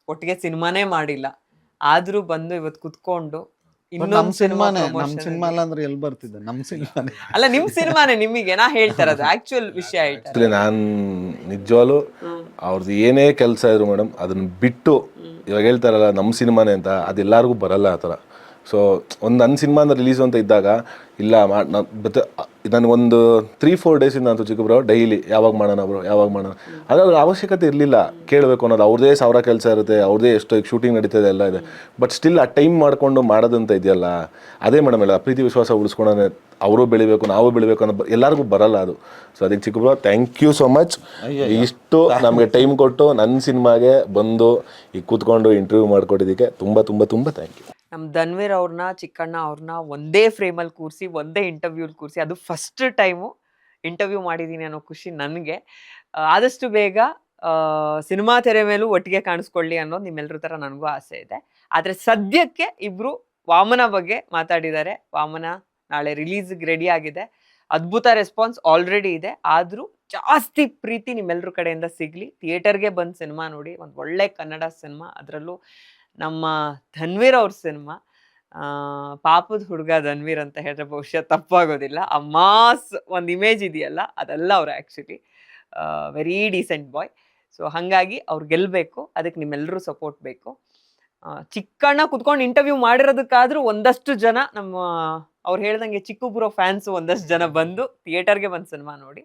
ಒಟ್ಟಿಗೆ ಸಿನಿಮಾನೇ ಮಾಡಿಲ್ಲ, ಆದ್ರೂ ಬಂದು ಇವತ್ತು ಕುತ್ಕೊಂಡು
ಇನ್ನೊಂದು ಸಿನಿಮಾನೇ. ನಮ್ ಸಿನಿಮಾ ಅಲ್ಲ ಅಂದ್ರೆ ಎಲ್ಲಿ ಬರ್ತಿದ್ದೆ? ನಮ್ ಸಿನಿಮಾನೇ
ಅಲ್ಲ, ನಿಮ್ ಸಿನಿಮಾನೇ. ನಿಮಗೆ ನಾ ಹೇಳ್ತಾ ಇರೋದು ಆಕ್ಚುಯಲ್ ವಿಷಯ ಹೇಳ್ತಾರೆ.
ನಾನು ನಿಜವಾಗ್ಲು ಅವ್ರದ್ದು ಏನೇ ಕೆಲಸ ಇದ್ರು ಮೇಡಮ್ ಅದನ್ನ ಬಿಟ್ಟು ಇವಾಗ ಹೇಳ್ತಾರಲ್ಲ ನಮ್ಮ ಸಿನಿಮಾನೇ ಅಂತ, ಅದೆಲ್ಲರಿಗೂ ಬರಲ್ಲ ಆ ಥರ. ಸೊ ಒಂದು ನನ್ನ ಸಿನಿಮಾನ ರಿಲೀಸ್ ಅಂತ ಇದ್ದಾಗ ಇಲ್ಲ ಮತ್ತೆ ನನಗೊಂದು 3-4 ಡೇಸಿಂದ ಅಂತೂ ಚಿಕ್ಕಬ್ರೋ ಡೈಲಿ ಯಾವಾಗ ಮಾಡೋಣ ಬ್ರೋ ಯಾವಾಗ ಮಾಡೋಣ, ಅದ್ರ ಅವಶ್ಯಕತೆ ಇರಲಿಲ್ಲ. ಕೇಳಬೇಕು ಅನ್ನೋದು ಅವ್ರದ್ದೇ 1000 ಕೆಲಸ ಇರುತ್ತೆ, ಅವ್ರದ್ದೇ ಎಷ್ಟೋ ಈಗ ಶೂಟಿಂಗ್ ನಡೀತದೆ ಎಲ್ಲ ಇದೆ. ಬಟ್ ಸ್ಟಿಲ್ ಆ ಟೈಮ್ ಮಾಡಿಕೊಂಡು ಮಾಡೋದಂತ ಇದೆಯಲ್ಲ, ಅದೇ ಮೇಡಮ್ ಎಲ್ಲ ಪ್ರೀತಿ ವಿಶ್ವಾಸ ಉಳಿಸ್ಕೊಂಡೇ ಅವರು ಬೆಳಿಬೇಕು ನಾವು ಬೆಳಿಬೇಕು ಅನ್ನೋ ಎಲ್ಲರಿಗೂ ಬರಲ್ಲ ಅದು. ಸೊ ಅದಕ್ಕೆ ಚಿಕ್ಕಬ್ರೋ ಥ್ಯಾಂಕ್ ಯು ಸೋ ಮಚ್. ಇಷ್ಟು ನಮಗೆ ಟೈಮ್ ಕೊಟ್ಟು ನನ್ನ ಸಿನಿಮಾಗೆ ಬಂದು ಈಗ ಕೂತ್ಕೊಂಡು ಇಂಟರ್ವ್ಯೂ ಮಾಡಿಕೊಟ್ಟಿದ್ದಕ್ಕೆ ತುಂಬ ತುಂಬ ತುಂಬ ಥ್ಯಾಂಕ್ ಯು.
ನಮ್ಮ ಧನ್ವೀರ್ ಅವ್ರನ್ನ, ಚಿಕ್ಕಣ್ಣ ಅವ್ರನ್ನ ಒಂದೇ ಫ್ರೇಮಲ್ಲಿ ಕೂರಿಸಿ ಒಂದೇ ಇಂಟರ್ವ್ಯೂಲಿ ಕೂರಿಸಿ, ಅದು ಫಸ್ಟ್ ಟೈಮು ಇಂಟರ್ವ್ಯೂ ಮಾಡಿದ್ದೀನಿ ಅನ್ನೋ ಖುಷಿ ನನಗೆ. ಆದಷ್ಟು ಬೇಗ ಸಿನಿಮಾ ತೆರೆ ಮೇಲೂ ಒಟ್ಟಿಗೆ ಕಾಣಿಸ್ಕೊಳ್ಳಿ ಅನ್ನೋದು ನಿಮ್ಮೆಲ್ಲರ ಥರ ನನಗೂ ಆಸೆ ಇದೆ. ಆದರೆ ಸದ್ಯಕ್ಕೆ ಇಬ್ಬರು ವಾಮನ ಬಗ್ಗೆ ಮಾತಾಡಿದ್ದಾರೆ. ವಾಮನ ನಾಳೆ ರಿಲೀಸ್ಗೆ ರೆಡಿ ಆಗಿದೆ. ಅದ್ಭುತ ರೆಸ್ಪಾನ್ಸ್ ಆಲ್ರೆಡಿ ಇದೆ. ಆದರೂ ಜಾಸ್ತಿ ಪ್ರೀತಿ ನಿಮ್ಮೆಲ್ಲರ ಕಡೆಯಿಂದ ಸಿಗಲಿ. ಥಿಯೇಟರ್ಗೆ ಬಂದು ಸಿನಿಮಾ ನೋಡಿ, ಒಂದು ಒಳ್ಳೆ ಕನ್ನಡ ಸಿನಿಮಾ, ಅದರಲ್ಲೂ ನಮ್ಮ ಧನ್ವೀರ್ ಅವ್ರ ಸಿನಿಮಾ. ಪಾಪದ ಹುಡುಗ ಧನ್ವೀರ್ ಅಂತ ಹೇಳಿದ್ರೆ ಬಹುಶಃ ತಪ್ಪಾಗೋದಿಲ್ಲ. ಆ ಮಾಸ್ ಒಂದು ಇಮೇಜ್ ಇದೆಯಲ್ಲ, ಅದೆಲ್ಲ ಅವ್ರು ಆ್ಯಕ್ಚುಲಿ ವೆರಿ ಡೀಸೆಂಟ್ ಬಾಯ್. ಸೊ ಹಾಗಾಗಿ ಅವ್ರು ಗೆಲ್ಲಬೇಕು, ಅದಕ್ಕೆ ನಿಮ್ಮೆಲ್ಲರೂ ಸಪೋರ್ಟ್ ಬೇಕು. ಚಿಕ್ಕಣ್ಣ ಕುತ್ಕೊಂಡು ಇಂಟರ್ವ್ಯೂ ಮಾಡಿರೋದಕ್ಕಾದ್ರೂ ಒಂದಷ್ಟು ಜನ ನಮ್ಮ ಅವ್ರು ಹೇಳ್ದಂಗೆ ಚಿಕ್ಕ ಬ್ರೋ ಫ್ಯಾನ್ಸು ಒಂದಷ್ಟು ಜನ ಬಂದು ಥಿಯೇಟರ್ಗೆ ಬಂದು ಸಿನಿಮಾ ನೋಡಿ